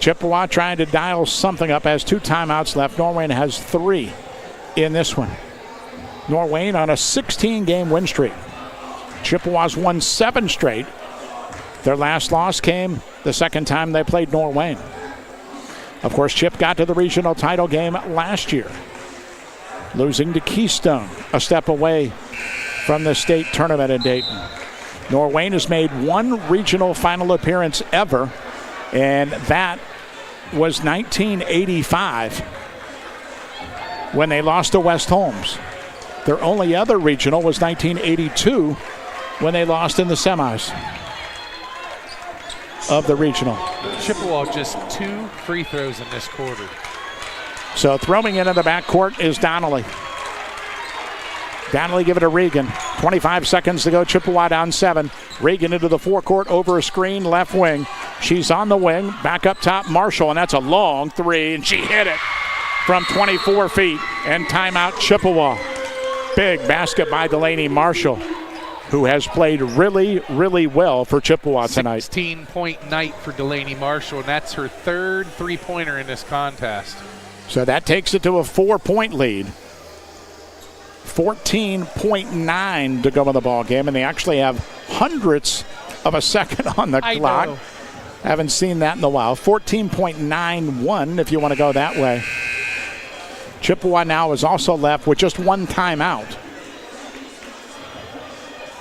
Chippewa trying to dial something up, has 2 timeouts left. Norwayne has 3 in this one. Norwayne on a 16-game win streak. Chippewa's won 7 straight. Their last loss came the second time they played Norwayne. Of course, Chip got to the regional title game last year, losing to Keystone, a step away from the state tournament in Dayton. Norwayne has made 1 regional final appearance ever, and that was 1985 when they lost to West Holmes. Their only other regional was 1982 when they lost in the semis of the regional. Chippewa just 2 free throws in this quarter. So throwing into the backcourt is Donnelly. Donnelly give it to Regan. 25 seconds to go. Chippewa down 7. Regan into the forecourt over a screen, left wing. She's on the wing. Back up top, Marshall, and that's a long 3, and she hit it from 24 feet. And timeout, Chippewa. Big basket by Delaney Marshall, who has played really, really well for Chippewa tonight. 16-point night for Delaney Marshall, and that's her 3rd three-pointer in this contest. So that takes it to a 4-point lead. 14.9 to go in the ball game, and they actually have hundredths of a second on the clock. Know. Haven't seen that in a while. 14.91 if you want to go that way. Chippewa now is also left with just 1 timeout.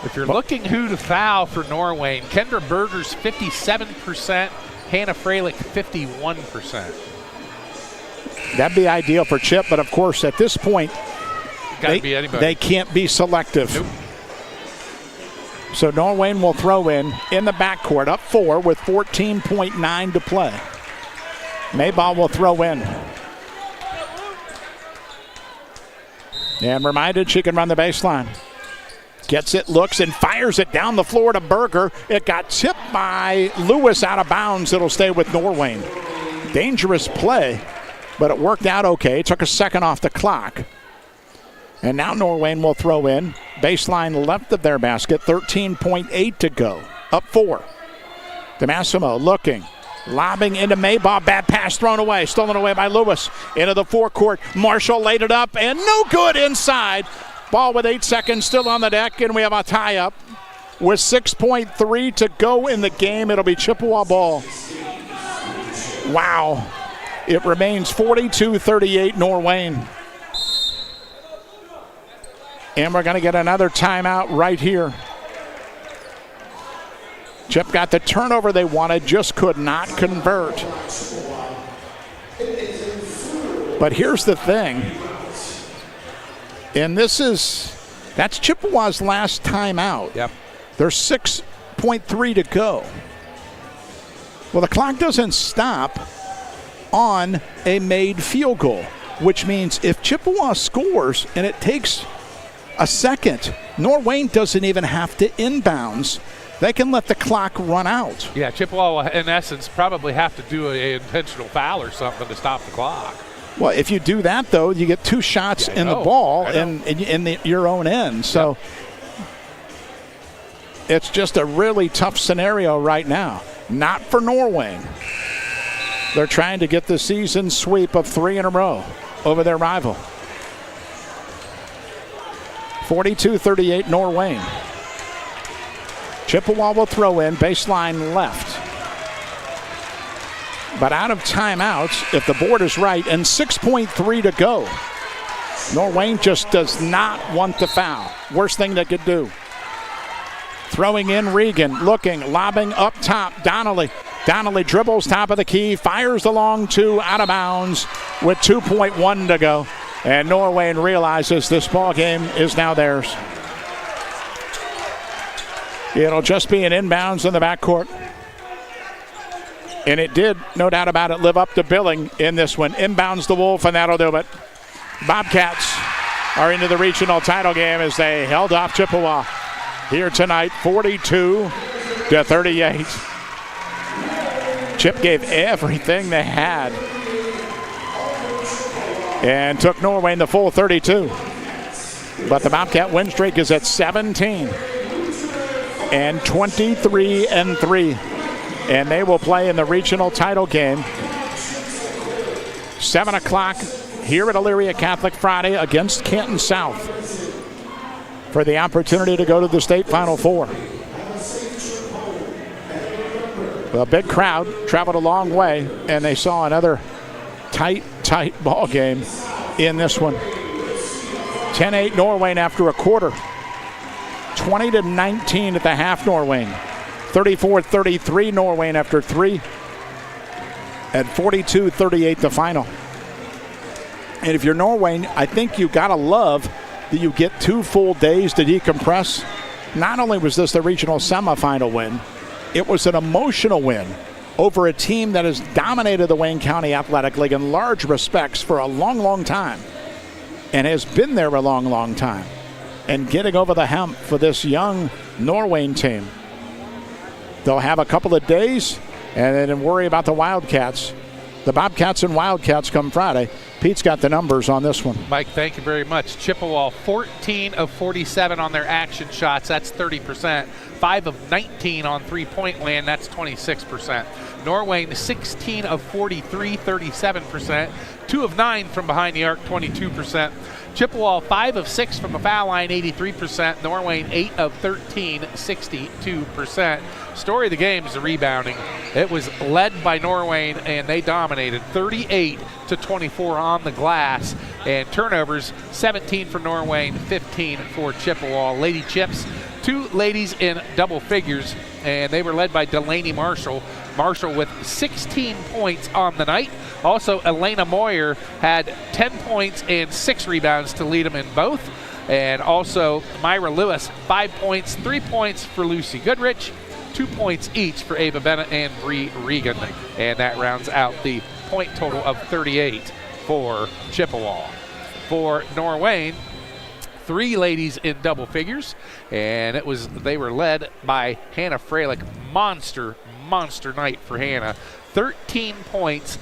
If you're looking who to foul for Norwayne, Kendra Berger's 57%, Hannah Freilich 51%. That'd be ideal for Chip, but of course at this point, they can't be selective. Nope. So Norwayne will throw in the backcourt, up 4 with 14.9 to play. Mayball will throw in. And reminded she can run the baseline. Gets it, looks, and fires it down the floor to Berger. It got tipped by Lewis out of bounds. It'll stay with Norwayne. Dangerous play, but it worked out okay. It took a second off the clock. And now Norwayne will throw in. Baseline left of their basket, 13.8 to go. Up 4. DeMassimo looking. Lobbing into Mayball. Bad pass thrown away. Stolen away by Lewis. Into the forecourt. Marshall laid it up and no good inside. Ball with 8 seconds still on the deck, and we have a tie-up. With 6.3 to go in the game, it'll be Chippewa ball. Wow. It remains 42-38 Norwayne. And we're going to get another timeout right here. Chip got the turnover they wanted, just could not convert. But here's the thing. And that's Chippewa's last timeout. Yep. There's 6.3 to go. Well, the clock doesn't stop on a made field goal, which means if Chippewa scores and it takes a second, Norwayne doesn't even have to inbounds. They can let the clock run out. Yeah, Chippewa will, in essence, probably have to do an intentional foul or something to stop the clock. Well, if you do that, though, you get 2 shots in the ball in your own end. So it's just a really tough scenario right now. Not for Norwayne. They're trying to get the season sweep of 3 in a row over their rival. 42-38 Norwayne. Chippewa will throw in, baseline left. But out of timeouts, if the board is right, and 6.3 to go. Norwayne just does not want the foul. Worst thing they could do. Throwing in Regan, looking, lobbing up top, Donnelly. Donnelly dribbles top of the key, fires the long 2 out of bounds with 2.1 to go. And Norwayne realizes this ball game is now theirs. It'll just be an inbounds in the backcourt. And it did, no doubt about it, live up to billing in this one. Inbounds the Wolf, and that'll do it. Bobcats are into the regional title game as they held off Chippewa here tonight, 42-38. Chip gave everything they had and took Norwayne the full 32. But the Bobcat win streak is at 17 and 23-3. And they will play in the regional title game. 7 o'clock here at Elyria Catholic Friday against Canton South for the opportunity to go to the state Final Four. A big crowd traveled a long way, and they saw another tight ball game in this one. 10-8 Norwayne after a quarter. 20-19 at the half Norwayne. 34-33 Norwayne after 3. At 42-38 the final. And if you're Norwayne, I think you got to love that you get 2 full days to decompress. Not only was this the regional semifinal win, it was an emotional win over a team that has dominated the Wayne County Athletic League in large respects for a long, long time and has been there a long, long time. And getting over the hump for this young Norwayne team. They'll have a couple of days and then worry about the Wildcats. The Bobcats and Wildcats come Friday. Pete's got the numbers on this one. Mike, thank you very much. Chippewa, 14 of 47 on their action shots. That's 30%. 5 of 19 on three-point land. That's 26%. Norwayne, 16 of 43, 37%. 2 of 9 from behind the arc, 22%. Chippewa, 5 of 6 from the foul line, 83%. Norwayne, 8 of 13, 62%. Story of the game is the rebounding. It was led by Norwayne, and they dominated 38-24 on the glass. And turnovers, 17 for Norwayne, 15 for Chippewa. Lady Chips, 2 ladies in double figures, and they were led by Delaney Marshall. Marshall with 16 points on the night. Also, Elena Moyer had 10 points and 6 rebounds to lead them in both. And also, Myra Lewis, 5 points, 3 points for Lucy Goodrich, 2 points each for Ava Bennett and Bree Regan. And that rounds out the point total of 38 for Chippewa. For Norwayne, 3 ladies in double figures, and they were led by Hannah Freilich. Monster night for Hannah. 13 points,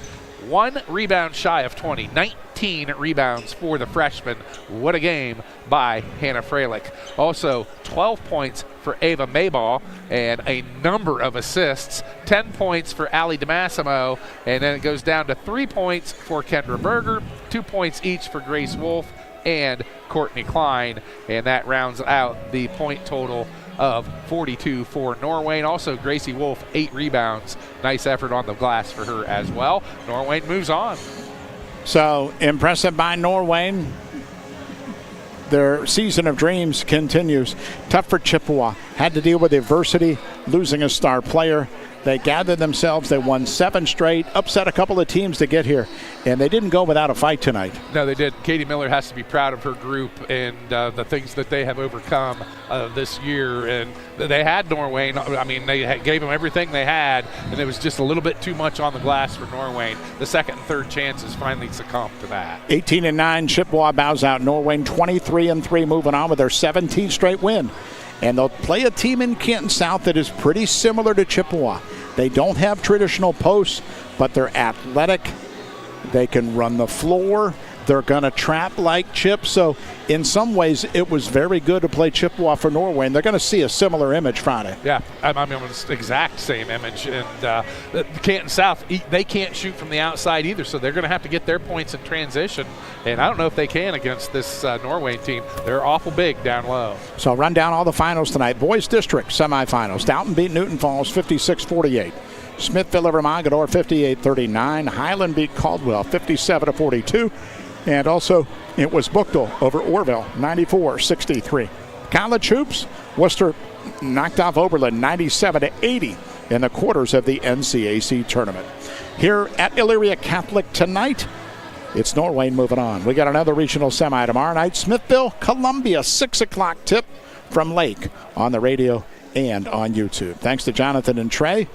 1 rebound shy of 20. 19 rebounds for the freshman. What a game by Hannah Freilich. Also, 12 points for Ava Mayball and a number of assists. 10 points for Allie DeMassimo, and then it goes down to 3 points for Kendra Berger, 2 points each for Grace Wolf and Courtney Klein, and that rounds out the point total of 42 for Norwayne. Also, Gracie Wolf, 8 rebounds. Nice effort on the glass for her as well. Norwayne moves on. So, impressive by Norwayne. Their season of dreams continues. Tough for Chippewa. Had to deal with adversity, losing a star player. They gathered themselves. They won 7 straight, upset a couple of teams to get here, and they didn't go without a fight tonight. No, they did. Katie Miller has to be proud of her group and the things that they have overcome this year. And they had Norwayne. I mean, they gave them everything they had, and it was just a little bit too much on the glass for Norwayne. The second and third chances finally succumbed to that. 18-9, Chippewa bows out Norwayne. 23-3, moving on with their 17th straight win. And they'll play a team in Canton South that is pretty similar to Chippewa. They don't have traditional posts, but they're athletic. They can run the floor. They're going to trap like Chip. So in some ways, it was very good to play Chippewa for Norway, and they're going to see a similar image Friday. Yeah, I mean, it's the exact same image. And the Canton South, they can't shoot from the outside either, so they're going to have to get their points in transition. And I don't know if they can against this Norway team. They're awful big down low. So I'll run down all the finals tonight. Boys District semifinals. Downton beat Newton Falls 56-48. Smithville over Mogador 58-39. Highland beat Caldwell 57-42. And also, it was Buchtel over Orville, 94-63. College hoops, Worcester knocked off Oberlin 97-80 in the quarters of the NCAC tournament. Here at Elyria Catholic tonight, it's Norwayne moving on. We got another regional semi tomorrow night. Smithville, Columbia, 6 o'clock tip from Lake on the radio and on YouTube. Thanks to Jonathan and Trey.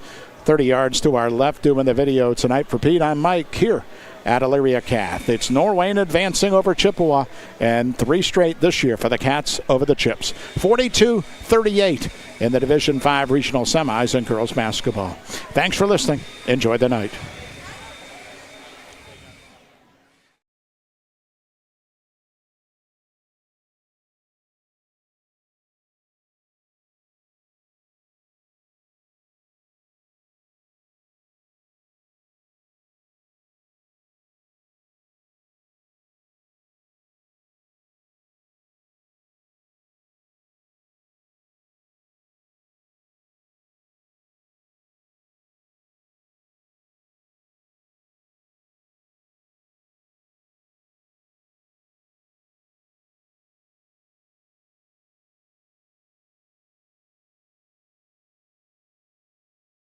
30 yards to our left doing the video tonight. For Pete, I'm Mike here at Elyria Cath. It's Norwayne advancing over Chippewa, and 3 straight this year for the Cats over the Chips. 42-38 in the Division 5 regional semis in girls basketball. Thanks for listening. Enjoy the night.